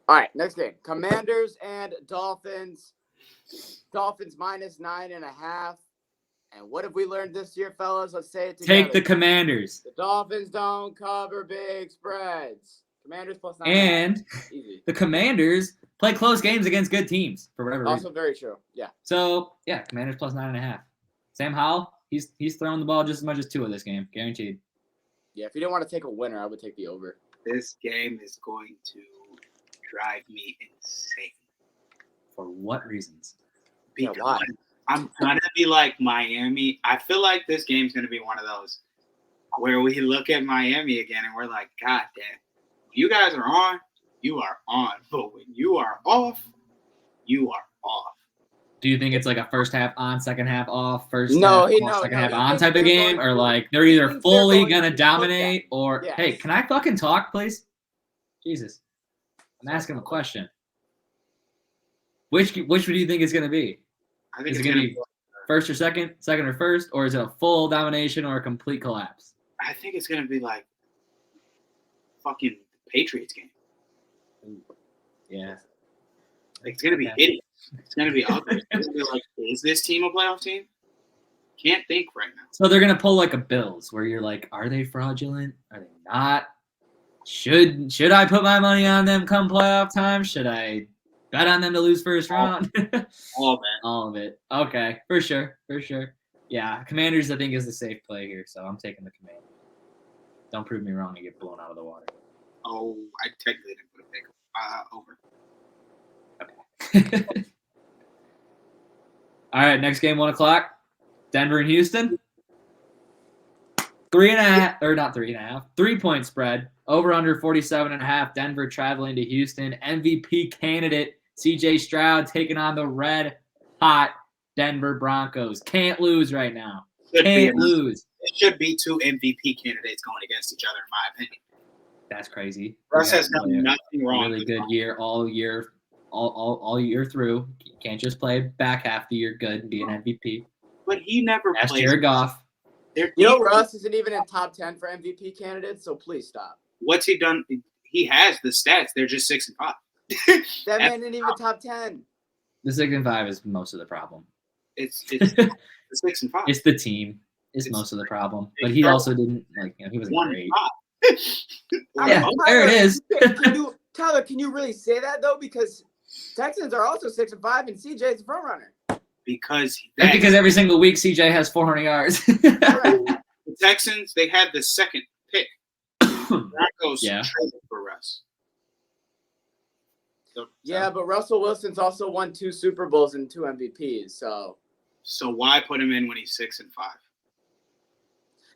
Speaker 3: All right, next game. Commanders and Dolphins. Dolphins minus 9.5. And what have we learned this year, fellas? Let's say it together.
Speaker 8: Take the Commanders.
Speaker 3: The Dolphins don't cover big spreads. Commanders plus 9.5.
Speaker 8: And the Commanders play close games against good teams for whatever reason.
Speaker 3: Also very true. Yeah.
Speaker 8: So, Commanders plus 9.5. Sam Howell, he's throwing the ball just as much as Tua this game, guaranteed.
Speaker 3: Yeah, if you didn't want to take a winner, I would take the over.
Speaker 9: This game is going to drive me insane.
Speaker 8: For what reasons?
Speaker 9: Because I'm going to be like Miami. I feel like this game's going to be one of those where we look at Miami again and we're like, God damn, when you guys are on, you are on. But when you are off, you are off.
Speaker 8: Do you think it's like a first half on, second half off, second half on type of game? Or like they're either fully going to dominate or, hey, can I fucking talk, please? Jesus. I'm asking a question. Which do you think it's going to be?
Speaker 9: I think
Speaker 8: it's going to be first or second or first, or is it a full domination or a complete collapse?
Speaker 9: I think it's going to be like fucking Patriots game.
Speaker 8: Yeah.
Speaker 9: It's going to be hideous. It's going to be ugly. It's going to be like, is this team a playoff team? Can't think right now.
Speaker 8: So they're going to pull like a Bills where you're like, are they fraudulent? Are they not? Should I put my money on them come playoff time? Should I bet on them to lose first round?
Speaker 9: All
Speaker 8: of it. Okay, for sure. Yeah, Commanders I think is the safe play here, so I'm taking the Commanders. Don't prove me wrong and get blown out of the water.
Speaker 9: Oh, I technically didn't put a pick over.
Speaker 8: Okay. All right, next game, 1:00. Denver and Houston. 3-point spread. Over under 47.5. Denver traveling to Houston. MVP candidate CJ Stroud taking on the red hot Denver Broncos. Can't lose right now. Can't lose.
Speaker 9: It should be 2 MVP candidates going against each other, in my opinion.
Speaker 8: That's crazy.
Speaker 9: Russ has done nothing wrong.
Speaker 8: Really good year all year through. You can't just play back half the year good and be an MVP.
Speaker 9: But he never
Speaker 8: plays. Jared Goff.
Speaker 3: Russ isn't even in top 10 for MVP candidates, so please stop.
Speaker 9: What's he done? He has the stats. They're just 6 and 5.
Speaker 3: That man isn't even top 10.
Speaker 8: The 6 and 5 is most of the problem.
Speaker 9: It's the 6 and 5.
Speaker 8: It's the team. It's most of the problem. But he also didn't he wasn't great. Yeah, there it is.
Speaker 3: Tyler, can you really say that though? Because Texans are also 6 and 5, and CJ's the front runner.
Speaker 9: Because
Speaker 8: every single week CJ has 400 yards.
Speaker 9: The Texans, they had the second pick. Broncos traded for Russ.
Speaker 3: Yeah, but Russell Wilson's also won 2 Super Bowls and 2 MVPs.
Speaker 9: So why put him in when he's 6 and 5?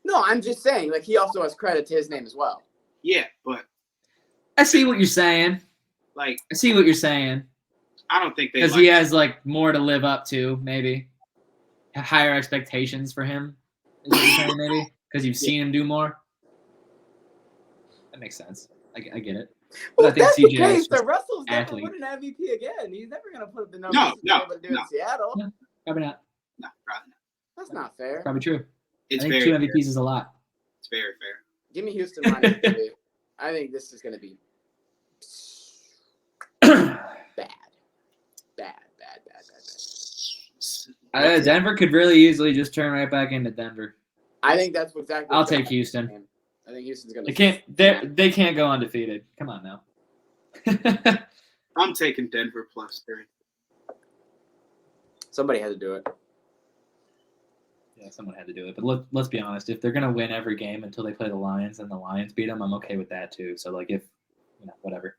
Speaker 3: No, I'm just saying, like, he also has credit to his name as well.
Speaker 9: Yeah, but
Speaker 8: I see what you're saying.
Speaker 9: I
Speaker 8: don't think because he has like more to live up to, maybe higher expectations for him. Is what you're saying, maybe because you've seen him do more. That makes sense. I get it.
Speaker 3: Well,
Speaker 8: I think
Speaker 3: if that's the
Speaker 8: CJ
Speaker 3: case,
Speaker 8: is
Speaker 3: then
Speaker 8: just
Speaker 3: Russell's never
Speaker 8: athlete.
Speaker 3: winning MVP again. He's never going to put up the numbers he's able to do in Seattle.
Speaker 8: No, probably not.
Speaker 9: No, probably not.
Speaker 3: That's not fair.
Speaker 8: Probably true.
Speaker 9: It's
Speaker 8: I think
Speaker 9: very
Speaker 8: 2 MVPs is a lot.
Speaker 9: It's very fair.
Speaker 3: Give me Houston minus 3. I think this is going to be bad.
Speaker 8: Denver could really easily just turn right back into Denver.
Speaker 3: I think that's exactly.
Speaker 8: I'll take Houston.
Speaker 3: I think Houston's going
Speaker 8: to. They can't go undefeated. Come on now.
Speaker 9: I'm taking Denver plus 3.
Speaker 3: Somebody had to do it.
Speaker 8: Yeah, someone had to do it. But let's be honest. If they're going to win every game until they play the Lions and the Lions beat them, I'm okay with that too. So, like, if, whatever.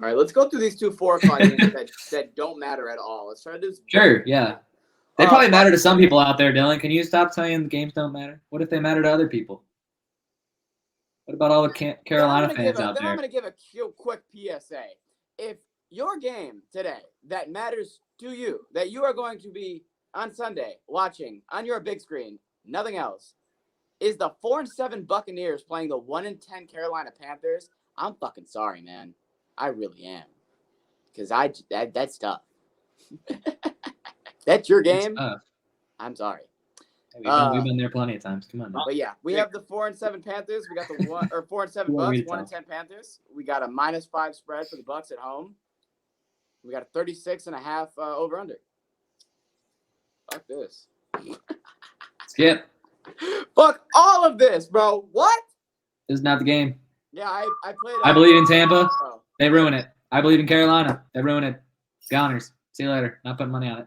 Speaker 3: All right, let's go through these 2 4 o'clock games that don't matter at all. Let's try to do this.
Speaker 8: Sure, yeah. They probably matter to some people out there, Dylan. Can you stop saying the games don't matter? What if they matter to other people? What about all the Carolina fans out there?
Speaker 3: I'm going to give a quick PSA. If your game today that matters to you, that you are going to be on Sunday watching on your big screen, nothing else, is the 4-7 Buccaneers playing the 1-10 Carolina Panthers, I'm fucking sorry, man. I really am. Because that's tough. That's your game. I'm sorry.
Speaker 8: We've been there plenty of times. Come on. Now.
Speaker 3: But yeah, we have the 4-7 Panthers. We got the 4-7 Bucks, 1-10 Panthers. We got a -5 spread for the Bucks at home. We got a 36.5 over under. Fuck this.
Speaker 8: Skip.
Speaker 3: Fuck all of this, bro. What?
Speaker 8: This is not the game.
Speaker 3: Yeah, I played.
Speaker 8: I believe in Tampa. They ruin it. I believe in Carolina. They ruin it. Goners. See you later. Not putting money on it.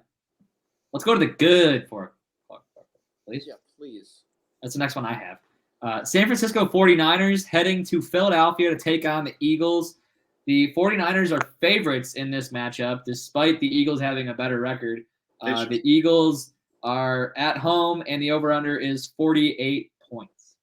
Speaker 8: Let's go to the good 4 o'clock, please.
Speaker 3: Yeah, please.
Speaker 8: That's the next one I have. San Francisco 49ers heading to Philadelphia to take on the Eagles. The 49ers are favorites in this matchup, despite the Eagles having a better record. The Eagles are at home, and the over-under is 48 points.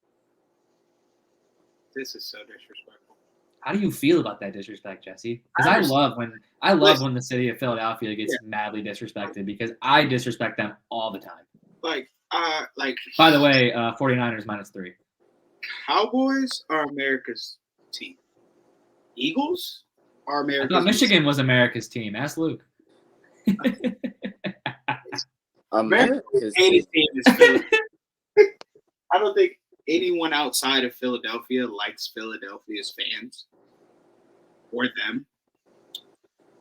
Speaker 9: This is so disrespectful.
Speaker 8: How do you feel about that disrespect, Jesse? Because I love when the city of Philadelphia gets madly disrespected, because I disrespect them all the time. By the way, 49ers -3.
Speaker 9: Cowboys are America's team. Eagles are America's
Speaker 8: I thought Michigan was America's team. Ask Luke.
Speaker 9: America's team is Philadelphia. I don't think anyone outside of Philadelphia likes Philadelphia's fans or them.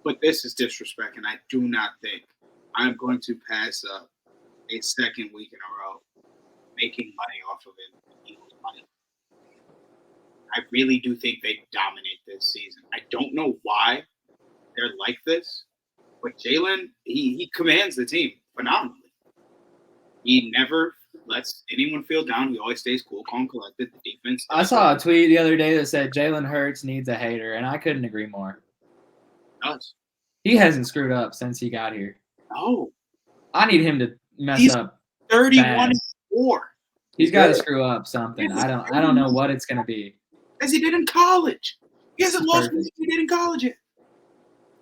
Speaker 9: But this is disrespect, and I do not think I'm going to pass up a second week in a row making money off of it. Eagles money. I really do think they dominate this season. I don't know why they're like this, but Jalen, he commands the team phenomenally. He never lets anyone feel down. He always stays cool, calm, collected. The defense.
Speaker 8: I saw a tweet the other day that said Jalen Hurts needs a hater, and I couldn't agree more. He hasn't screwed up since he got here.
Speaker 9: No.
Speaker 8: I need him to mess up.
Speaker 9: 31-4.
Speaker 8: He's got to screw up something. I don't know what it's gonna be.
Speaker 9: As he did in college. He hasn't lost what he did in college yet.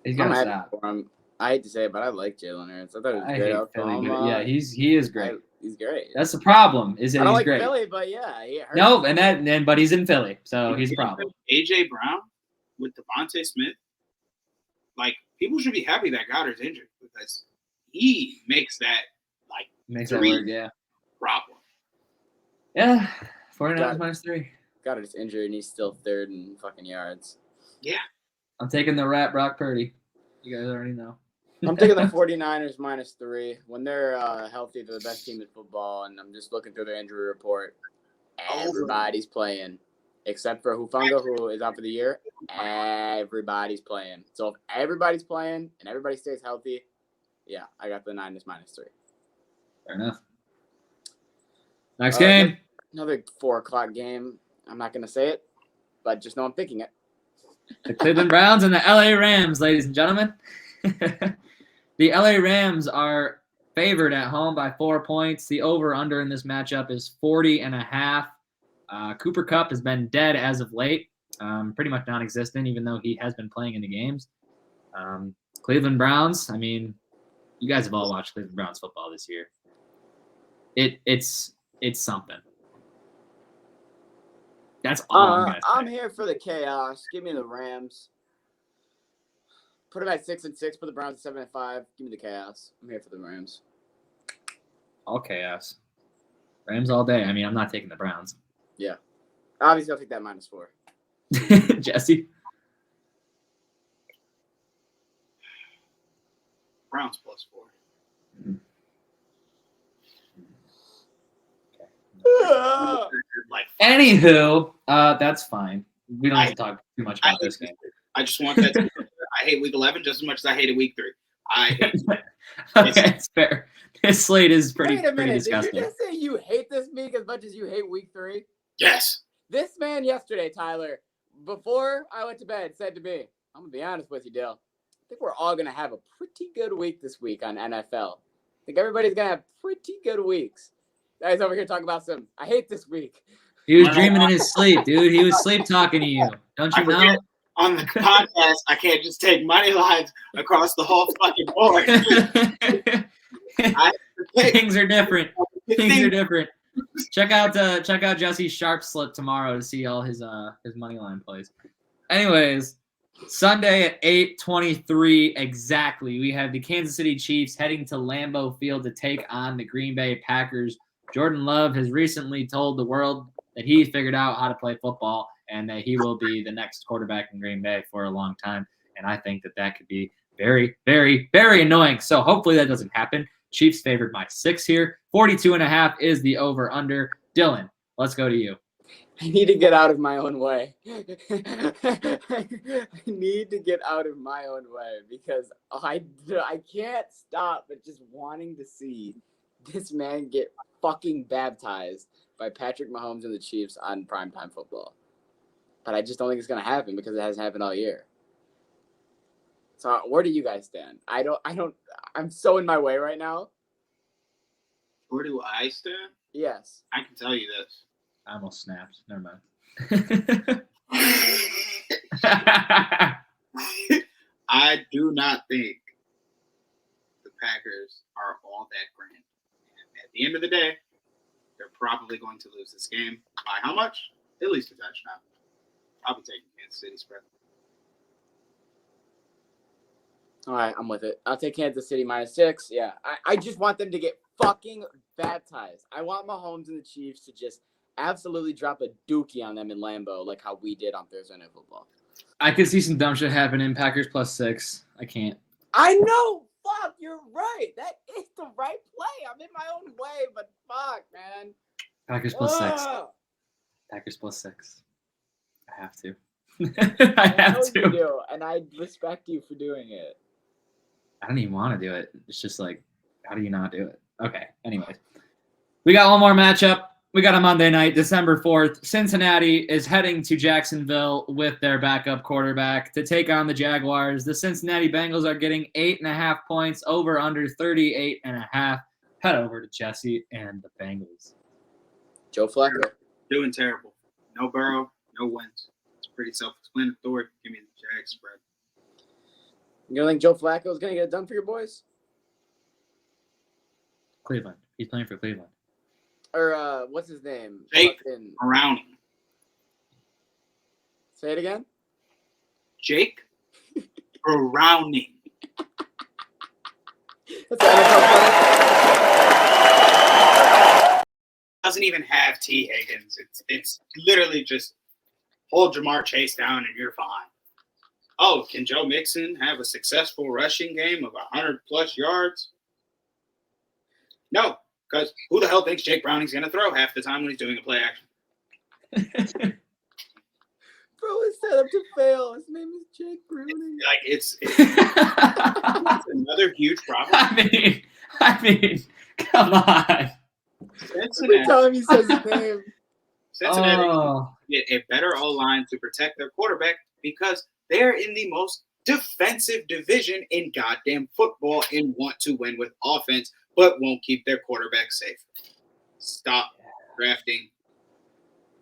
Speaker 8: He's got to stop.
Speaker 3: For him. I hate to say it, but I like Jalen Hurts. I thought he was great out Philly.
Speaker 8: Yeah, he is great.
Speaker 3: He's great.
Speaker 8: That's the problem. Is that
Speaker 3: I don't
Speaker 8: he's
Speaker 3: like
Speaker 8: great?
Speaker 3: Philly, but yeah,
Speaker 8: No, but he's in Philly, so he's a problem.
Speaker 9: AJ Brown with Devontae Smith. Like, people should be happy that Goddard's injured because he makes that
Speaker 8: that work, yeah.
Speaker 9: Problem.
Speaker 8: Yeah, 49ers -3.
Speaker 3: Goddard's injured and he's still third in fucking yards.
Speaker 9: Yeah.
Speaker 8: I'm taking the rat Brock Purdy. You guys already know.
Speaker 3: I'm taking the 49ers -3. When they're healthy, they're the best team in football, and I'm just looking through their injury report. Everybody's playing. Except for Hufanga, who is out for the year. Everybody's playing. So if everybody's playing and everybody stays healthy, yeah, I got the Niners -3.
Speaker 8: Fair enough. Next game.
Speaker 3: Another 4 o'clock game. I'm not going to say it, but just know I'm thinking it.
Speaker 8: The Cleveland Browns and the LA Rams, ladies and gentlemen. The LA Rams are favored at home by 4 points. The over-under in this matchup is 40.5. Cooper Kupp has been dead as of late, pretty much non-existent, even though he has been playing in the games. Cleveland Browns, I mean, you guys have all watched Cleveland Browns football this year. It's something. That's all I'm gonna say.
Speaker 3: I'm here for the chaos. Give me the Rams. Put them at 6-6. Put the Browns at 7-5. Give me the chaos. I'm here for the Rams.
Speaker 8: All chaos. Rams all day. I mean, I'm not taking the Browns.
Speaker 3: Yeah. Obviously, I'll take that -4.
Speaker 8: Jesse?
Speaker 9: Browns +4.
Speaker 8: Mm.
Speaker 9: Like,
Speaker 8: Anywho, that's fine. We don't have to talk too much about this game.
Speaker 9: I just want that. I hate Week 11 just as much as I hated Week 3.
Speaker 8: Okay, it's fair. This slate is pretty disgusting.
Speaker 3: Did you just say you hate this week as much as you hate Week 3?
Speaker 9: Yes.
Speaker 3: This man yesterday, Tyler, before I went to bed, said to me, I'm going to be honest with you, Dale. I think we're all going to have a pretty good week this week on NFL. I think everybody's going to have pretty good weeks. Now he's over here talking about I hate this week.
Speaker 8: He was dreaming in his sleep, dude. He was sleep talking to you. Don't you know?
Speaker 9: On the podcast, I can't just take money lines across the whole fucking board.
Speaker 8: Things are different. Things are different. Check out Jesse's Sharpz slip tomorrow to see all his money line plays. Anyways, Sunday at 8:23 exactly, we have the Kansas City Chiefs heading to Lambeau Field to take on the Green Bay Packers. Jordan Love has recently told the world that he figured out how to play football and that he will be the next quarterback in Green Bay for a long time. And I think that could be very, very, very annoying. So hopefully that doesn't happen. Chiefs favored by 6 here. 42.5 is the over-under. Dylan, let's go to you.
Speaker 3: I need to get out of my own way. I need to get out of my own way because I can't stop but just wanting to see this man get fucking baptized by Patrick Mahomes and the Chiefs on primetime football. But I just don't think it's going to happen because it hasn't happened all year. So where do you guys stand? I'm so in my way right now.
Speaker 9: Where do I stand?
Speaker 3: Yes.
Speaker 9: I can tell you this.
Speaker 8: I almost snapped. Never mind.
Speaker 9: I do not think the Packers are all that grand. And at the end of the day, they're probably going to lose this game. By how much? At least a touchdown. I'll be taking Kansas City spread.
Speaker 3: All right, I'm with it. I'll take Kansas City -6. Yeah, I just want them to get fucking baptized. I want Mahomes and the Chiefs to just absolutely drop a dookie on them in Lambeau like how we did on Thursday Night Football.
Speaker 8: I could see some dumb shit happening. Packers +6. I can't.
Speaker 3: I know. Fuck, you're right. That is the right play. I'm in my own way, but fuck, man.
Speaker 8: Packers +6. Packers +6. I have to. I have to.
Speaker 3: You do, and I respect you for doing it.
Speaker 8: I don't even want to do it. It's just like, how do you not do it? Okay, anyways. We got one more matchup. We got a Monday night, December 4th. Cincinnati is heading to Jacksonville with their backup quarterback to take on the Jaguars. The Cincinnati Bengals are getting 8.5 points, over under 38.5. Head over to Jesse and the Bengals.
Speaker 3: Joe Flacco.
Speaker 9: Doing terrible. No Burrow, no wins. It's pretty self-explanatory. Give me the Jag spread.
Speaker 3: You don't think Joe Flacco is going to get it done for your boys?
Speaker 8: Cleveland. He's playing for Cleveland.
Speaker 3: Or what's his name?
Speaker 9: Jake Browning.
Speaker 3: Say it again.
Speaker 9: Jake Browning. Doesn't even have T. Higgins. It's literally just hold Jamar Chase down and you're fine. Oh, can Joe Mixon have a successful rushing game of 100+ yards? No, because who the hell thinks Jake Browning's going to throw half the time when he's doing a play action?
Speaker 3: Bro is set up to fail. His name is Jake Browning.
Speaker 9: Like it's another huge problem.
Speaker 8: I mean, come on.
Speaker 3: Every time he says his name.
Speaker 9: Cincinnati get a better O-line to protect their quarterback because they're in the most defensive division in goddamn football and want to win with offense, but won't keep their quarterback safe. Stop drafting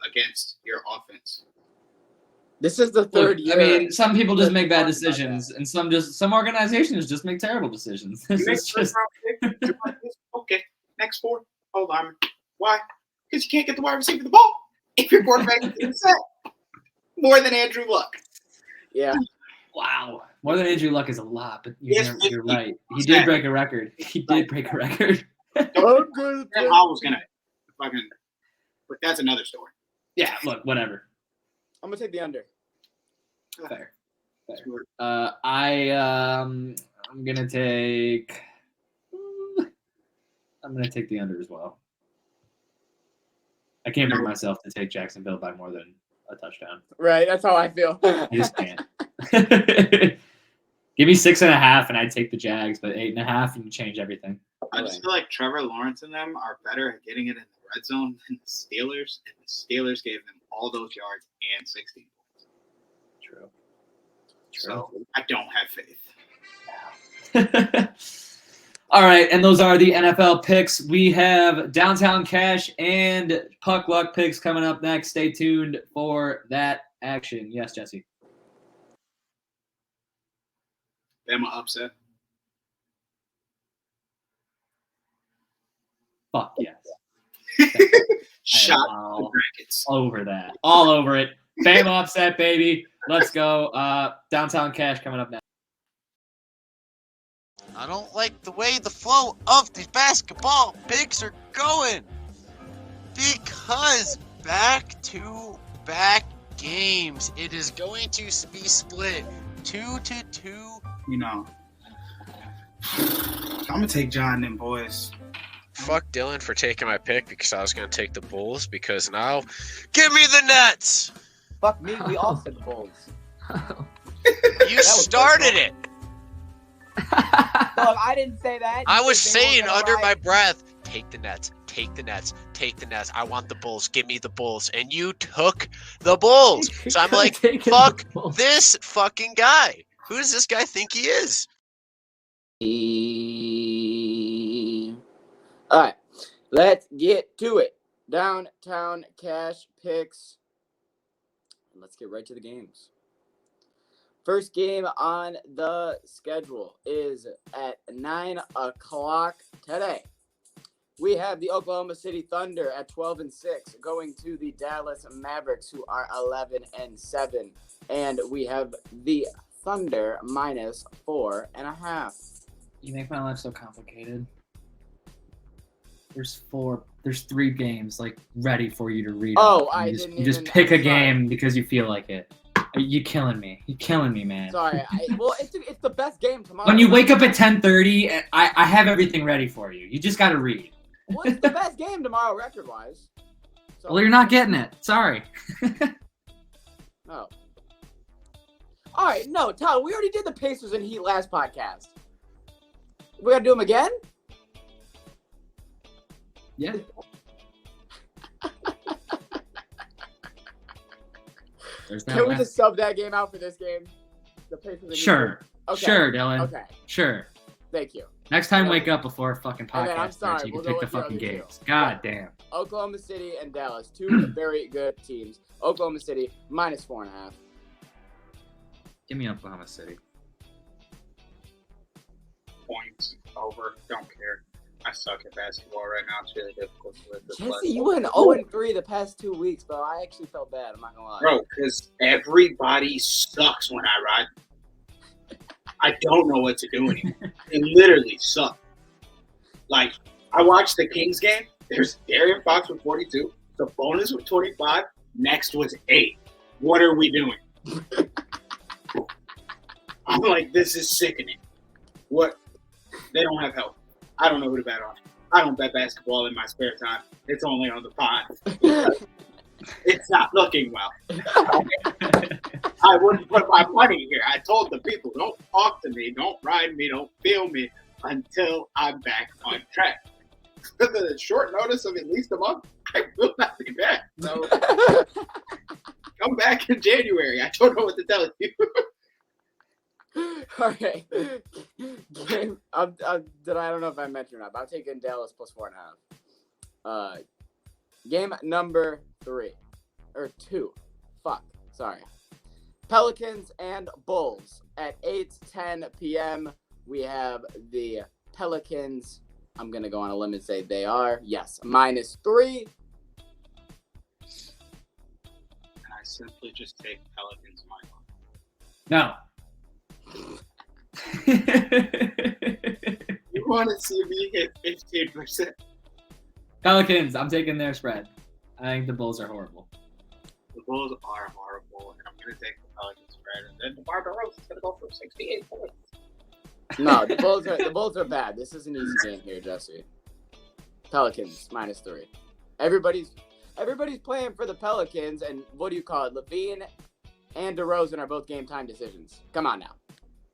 Speaker 9: against your offense.
Speaker 3: This is the third year.
Speaker 8: I mean, some people just make bad decisions, and some organizations just make terrible decisions.
Speaker 9: Okay, next 4. Hold on. Why? Because you can't get the wide receiver the ball. if your quarterback is upset. More than Andrew Luck.
Speaker 3: Yeah.
Speaker 8: Wow. More than Andrew Luck is a lot, but you're right. He did break a record.
Speaker 9: Sam Howell was going to fucking – but that's another story.
Speaker 8: Yeah, look, whatever.
Speaker 3: I'm going to take the under.
Speaker 8: Fair. I'm gonna take the under as well. I can't bring myself to take Jacksonville by more than a touchdown.
Speaker 3: Right, that's how I feel.
Speaker 8: I just can't. Give me 6.5 and I'd take the Jags, but 8.5 and you change everything.
Speaker 9: I just feel like Trevor Lawrence and them are better at getting it in the red zone than the Steelers, and the Steelers gave them all those yards and 16 points.
Speaker 8: True.
Speaker 9: So I don't have faith.
Speaker 8: All right, and those are the NFL picks. We have Downtown Cash and Puck Luck picks coming up next. Stay tuned for that action. Yes, Jesse.
Speaker 9: Bama upset.
Speaker 8: Fuck yes.
Speaker 9: Shot the brackets.
Speaker 8: Over that. All over it. Bama upset, baby. Let's go. Downtown Cash coming up next.
Speaker 1: I don't like the way the flow of the basketball picks are going. Because back-to-back games, it is going to be split 2-2.
Speaker 9: You know, I'm going to take John and them boys.
Speaker 1: Fuck Dylan for taking my pick because I was going to take the Bulls because now, give me the Nets.
Speaker 6: Fuck me, we all said the Bulls.
Speaker 1: You started it.
Speaker 6: Look, I didn't say that.
Speaker 1: I was saying under my breath, take the Nets, take the Nets, take the Nets. I want the Bulls. Give me the Bulls. And you took the Bulls. So I'm like, fuck this fucking guy. Who does this guy think he is?
Speaker 3: All right, let's get to it. Downtown Cash picks. Let's get right to the games. First game on the schedule is at 9 o'clock today. We have the Oklahoma City Thunder at 12-6 going to the Dallas Mavericks, who are 11-7. And we have the Thunder minus 4.5.
Speaker 8: You make my life so complicated. There's 3 games like ready for you to read.
Speaker 3: Oh,
Speaker 8: You just pick a game because you feel like it. You're killing me. You're killing me, man.
Speaker 3: Sorry. It's the best game tomorrow.
Speaker 8: When you wake up at 10:30, I have everything ready for you. You just got to read.
Speaker 3: Well, it's the best game tomorrow, record-wise. So.
Speaker 8: Well, you're not getting it. Sorry.
Speaker 3: No. All right, no, Tyler, we already did the Pacers and Heat last podcast. We got to do them again?
Speaker 8: Yeah.
Speaker 3: Can we just sub that game out for this game? The Pacers and
Speaker 8: Sure.
Speaker 3: Okay.
Speaker 8: Sure, Dylan.
Speaker 3: Okay.
Speaker 8: Sure.
Speaker 3: Thank you.
Speaker 8: Next time, wake up before a fucking
Speaker 3: And then, I'm
Speaker 8: podcast
Speaker 3: sorry,
Speaker 8: so you
Speaker 3: we'll
Speaker 8: can
Speaker 3: go
Speaker 8: pick the
Speaker 3: with
Speaker 8: fucking
Speaker 3: the other
Speaker 8: games.
Speaker 3: two.
Speaker 8: God damn.
Speaker 3: Oklahoma City and Dallas, 2 very good teams. Oklahoma City minus 4.5.
Speaker 8: Give me Oklahoma City.
Speaker 9: Points over. Don't care. I suck at basketball right now. It's really difficult to live this life.
Speaker 3: Jesse, you went 0-3 the past 2 weeks, bro. I actually felt bad. I'm not gonna lie.
Speaker 9: Bro, because everybody sucks when I ride. I don't know what to do anymore. It literally sucks. Like, I watched the Kings game. There's De'Aaron Fox with 42. The bonus with 25. Next was 8. What are we doing? I'm like, this is sickening. What? They don't have help. I don't know who to bet on. I don't bet basketball in my spare time. It's only on the pod. It's not looking well. I wouldn't put my money here. I told the people, don't talk to me, don't ride me, don't feel me until I'm back on track. With a short notice of at least a month, I will not be back. So come back in January. I don't know what to tell you.
Speaker 3: Okay. Game. I don't know if I mentioned or not, but I'm taking Dallas plus 4.5. Game number 2. Sorry. Pelicans and Bulls at 8:10 p.m. We have the Pelicans. I'm gonna go on a limb and say they are minus 3.
Speaker 9: simply just take Pelicans money line?
Speaker 2: No.
Speaker 9: You want to see me hit 15%?
Speaker 2: Pelicans, I'm taking their spread. I think the Bulls are horrible.
Speaker 9: The Bulls are horrible, and I'm going to take the Pelicans spread. And then DeMar DeRozan's going to go for 68 points.
Speaker 3: No, the Bulls are bad. This is an easy game here, Jesse. Pelicans -3. Everybody's playing for the Pelicans, and what do you call it? Levine and DeRozan are both game time decisions. Come on now.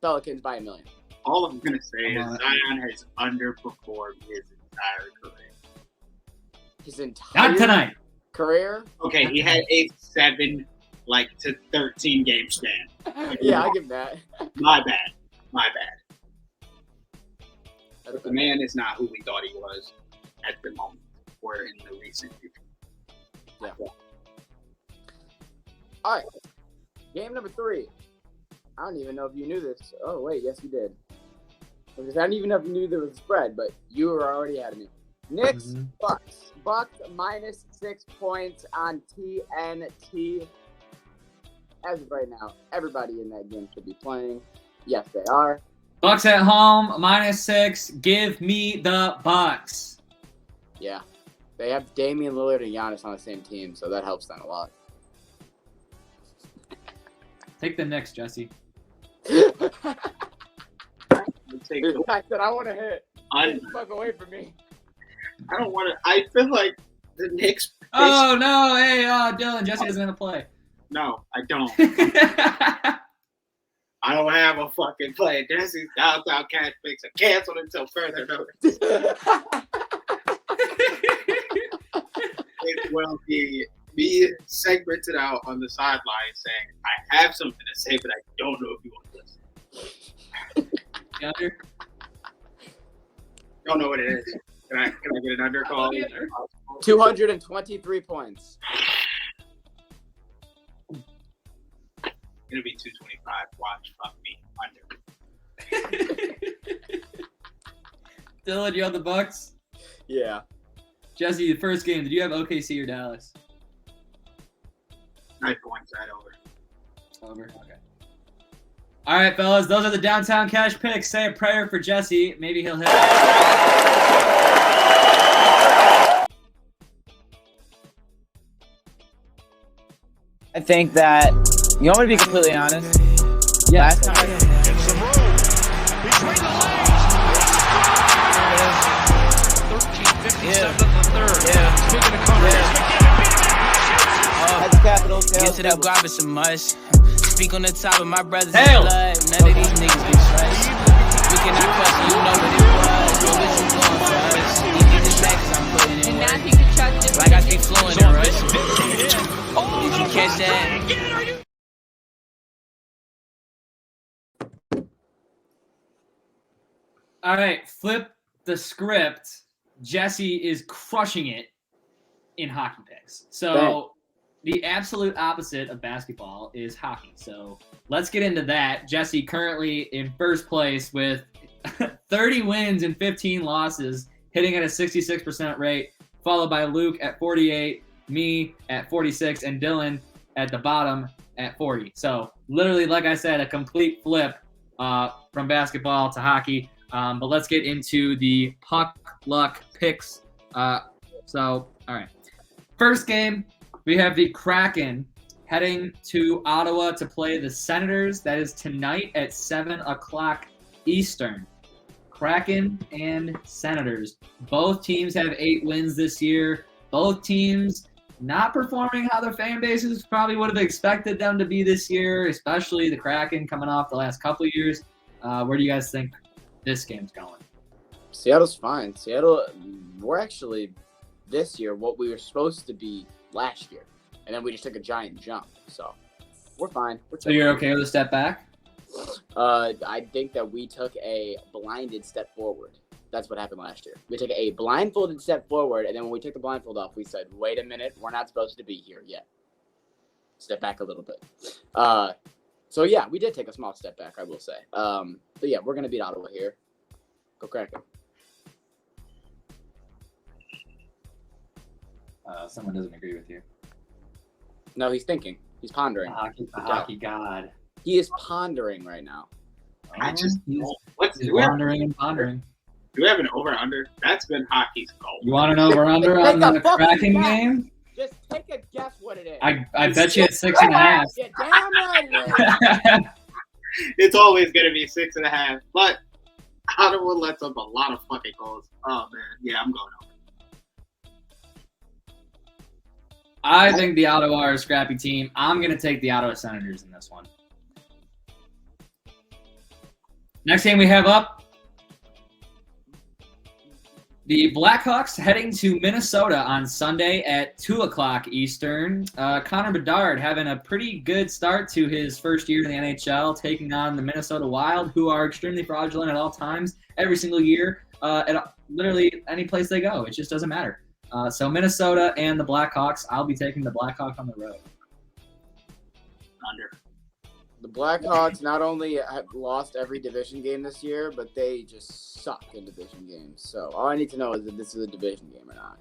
Speaker 3: Pelicans by 1 million.
Speaker 9: All I'm going to say is Zion has underperformed his entire career.
Speaker 3: His entire
Speaker 2: Not tonight.
Speaker 3: Career?
Speaker 9: Okay, he had a 7 to 13 game span.
Speaker 3: Yeah, I give him that.
Speaker 9: My bad. But the man is not who we thought he was at the moment or in the recent future.
Speaker 3: Yeah. All right. Game number 3. I don't even know if you knew this. Oh, wait. Yes, you did. Because I don't even know if you knew there was a spread, but you were already ahead of me. Knicks, Bucks. Bucks -6 points on TNT. As of right now, everybody in that game should be playing. Yes, they are.
Speaker 2: Bucks at home, -6. Give me the Bucks.
Speaker 3: Yeah. They have Damian Lillard and Giannis on the same team, so that helps them a lot.
Speaker 2: Take the Knicks, Jesse.
Speaker 3: The fact that I want to hit. Get the fuck away from me.
Speaker 9: I don't want to. I feel like the Knicks.
Speaker 2: Oh, no. Hey, Dylan, Jesse doesn't have to play.
Speaker 9: No, I don't. I don't have a fucking play. Jesse's downtown cash picks are canceled until further notice. It will be me segmented out on the sideline saying, I have something to say, but I don't know if you want to listen.
Speaker 2: Under?
Speaker 9: Don't know what it is. Can I get an under call?
Speaker 3: 223 points.
Speaker 9: Gonna be 225. Watch, fuck me, under.
Speaker 2: Dylan, you have the Bucks?
Speaker 3: Yeah.
Speaker 2: Jesse, the first game, did you have OKC or Dallas?
Speaker 9: 9 points, right over.
Speaker 2: Over, okay. All right, fellas, those are the downtown cash picks. Say a prayer for Jesse. Maybe he'll hit.
Speaker 6: I think that, you want me to be completely honest?
Speaker 2: Yeah.
Speaker 6: Last time
Speaker 4: Gets some room. Between the legs. 13:57 in the third.
Speaker 6: Yeah.
Speaker 4: Speaking of Connor,
Speaker 6: That's capital.
Speaker 12: Get to the garbage so much. Speak on the top of my brother's
Speaker 2: Hail.
Speaker 12: blood. None of these niggas be fresh. We cannot question, you know what it was. Yo, what you doing for us? You get this back 'cause I'm putting in work. Like I speak fluent in Russian. Did you catch that?
Speaker 2: All right, flip the script. Jesse is crushing it in hockey picks. So the absolute opposite of basketball is hockey. So let's get into that. Jesse currently in first place with 30 wins and 15 losses, hitting at a 66% rate, followed by Luke at 48, me at 46, and Dylan at the bottom at 40. So literally, like I said, a complete flip from basketball to hockey. But let's get into the puck luck picks. All right. First game, we have the Kraken heading to Ottawa to play the Senators. That is tonight at 7 o'clock Eastern. Kraken and Senators. Both teams have 8 wins this year. Both teams not performing how their fan bases probably would have expected them to be this year, especially the Kraken coming off the last couple of years. Where do you guys think this game's going?
Speaker 3: Seattle's fine. Seattle, we're actually this year what we were supposed to be last year, and then we just took a giant jump. So we're fine.
Speaker 2: So you're okay with a step back?
Speaker 3: I think that we took a blinded step forward. That's what happened last year. We took a blindfolded step forward, and then when we took the blindfold off, we said, wait a minute, we're not supposed to be here yet. Step back a little bit. So, yeah, we did take a small step back, I will say. But, yeah, we're going to beat Ottawa here. Go Kraken.
Speaker 2: Someone doesn't agree with you.
Speaker 3: No, he's thinking. He's pondering.
Speaker 2: The hockey god.
Speaker 3: He is pondering right now.
Speaker 2: He's wandering and pondering.
Speaker 9: Do we have an over-under? That's been hockey's goal.
Speaker 2: You want an over-under on the Kraken game?
Speaker 3: Just take a guess what it is.
Speaker 2: I bet you it's 6.5.
Speaker 3: Yeah, damn right.
Speaker 9: It's always going to be 6.5. But Ottawa lets up a lot of fucking goals. Oh, man. Yeah, I'm going over.
Speaker 2: I think the Ottawa are a scrappy team. I'm going to take the Ottawa Senators in this one. Next game we have up, the Blackhawks heading to Minnesota on Sunday at 2 o'clock Eastern. Connor Bedard having a pretty good start to his first year in the NHL, taking on the Minnesota Wild, who are extremely fraudulent at all times, every single year, at literally any place they go. It just doesn't matter. So Minnesota and the Blackhawks, I'll be taking the Blackhawks on the road.
Speaker 9: Under.
Speaker 3: The Blackhawks not only have lost every division game this year, but they just suck in division games. So all I need to know is if this is a division game or not.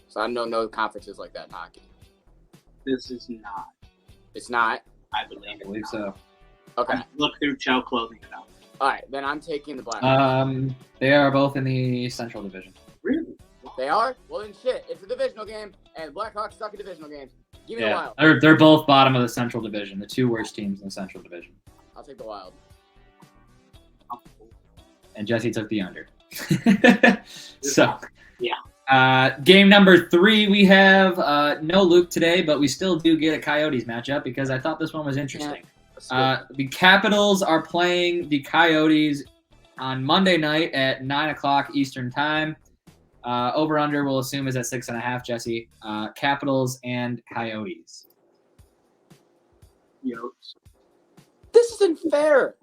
Speaker 3: So I know no conferences like that in hockey.
Speaker 9: This is not.
Speaker 3: It's not?
Speaker 9: I believe
Speaker 2: so.
Speaker 3: Okay.
Speaker 9: Look through Chow clothing it out.
Speaker 3: All right, then I'm taking the Blackhawks.
Speaker 2: They are both in the Central Division.
Speaker 9: Really?
Speaker 3: They are? Well, then shit. It's a divisional game, and Blackhawks suck at divisional games. Give me the Wild.
Speaker 2: They're both bottom of the Central Division, the two worst teams in the Central Division.
Speaker 3: I'll take the Wild.
Speaker 2: And Jesse took the under. So, yeah. Game number 3, we have no Luke today, but we still do get a Coyotes matchup because I thought this one was interesting. The Capitals are playing the Coyotes on Monday night at 9 o'clock Eastern Time. Over-under, we'll assume, is at 6.5, Jesse. Capitals and Coyotes.
Speaker 3: This isn't fair.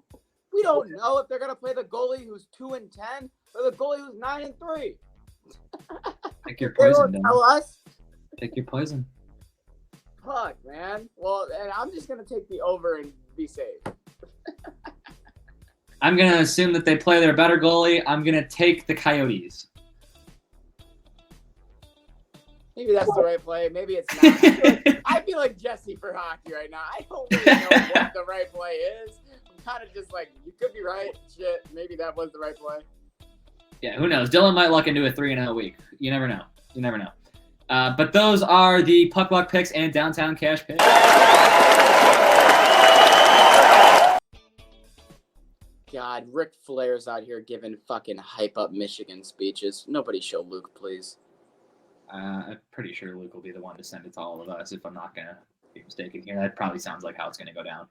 Speaker 3: We don't know if they're going to play the goalie who's 2-10 or the goalie who's 9-3.
Speaker 2: Pick your poison,
Speaker 3: They won't tell us.
Speaker 2: Pick your poison.
Speaker 3: Fuck, man. Well, and I'm just going to take the over and be safe.
Speaker 2: I'm going to assume that they play their better goalie. I'm going to take the Coyotes.
Speaker 3: Maybe that's the right play. Maybe it's not. I feel like Jesse for hockey right now. I don't really know what the right play is. I'm kind of just like, you could be right. Shit, maybe that was the right play.
Speaker 2: Yeah, who knows? Dylan might luck into a 3-0 week. You never know. You never know. But those are the Puck Luck picks and Downtown Cash picks.
Speaker 3: God, Ric Flair's out here giving fucking hype up Michigan speeches. Nobody show Luke, please.
Speaker 2: I'm pretty sure Luke will be the one to send it to all of us if I'm not going to be mistaken here. That probably sounds like how it's going to go down.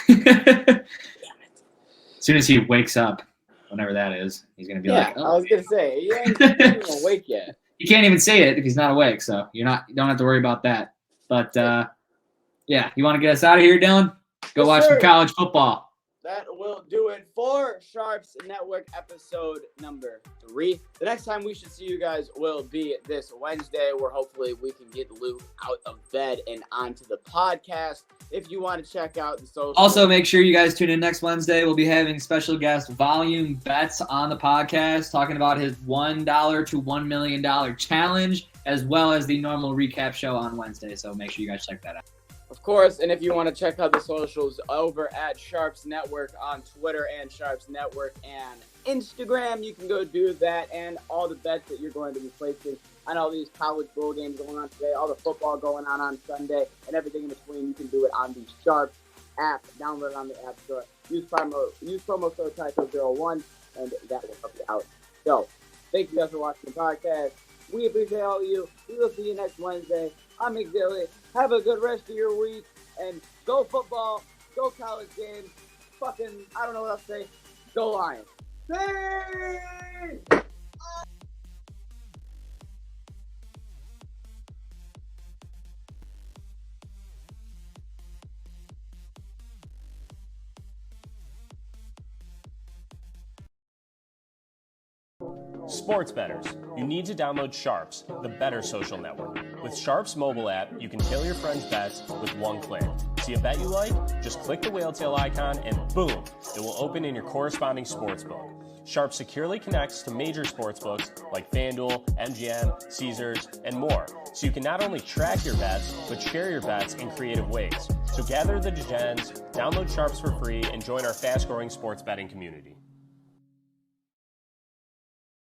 Speaker 2: Damn it. As soon as he wakes up, whenever that is, he's going to be like,
Speaker 3: oh. I was going to say, he ain't even awake yet.
Speaker 2: You can't even say it if he's not awake, so you don't have to worry about that. But, yeah, you want to get us out of here, Dylan? Go watch some college football.
Speaker 3: That will do it for Sharpz Network episode number 3. The next time we should see you guys will be this Wednesday, where hopefully we can get Luke out of bed and onto the podcast. If you want to check out the social.
Speaker 2: Also, make sure you guys tune in next Wednesday. We'll be having special guest Volume Bets on the podcast, talking about his $1 to $1 million challenge, as well as the normal recap show on Wednesday. So make sure you guys check that out.
Speaker 3: Of course, and if you want to check out the socials over at Sharpz Network on Twitter and Sharpz Network and Instagram, you can go do that, and all the bets that you're going to be placing on all these college bowl games going on today, all the football going on Sunday, and everything in between. You can do it on the Sharpz app. Download it on the App Store. Use promo code TYCO01, and that will help you out. So, thank you guys for watching the podcast. We appreciate all of you. We will see you next Wednesday. I'm McDilly. Have a good rest of your week. And go football. Go college games. Fucking, I don't know what else to say. Go Lions. Hey!
Speaker 10: Sports bettors, you need to download Sharpz, the better social network. With Sharpz mobile app, you can tail your friends' bets with one click. See a bet you like? Just click the whale tail icon and boom, it will open in your corresponding sportsbook. Sharpz securely connects to major sportsbooks like FanDuel, MGM, Caesars, and more, so you can not only track your bets, but share your bets in creative ways. So gather the degens, download Sharpz for free, and join our fast-growing sports betting community.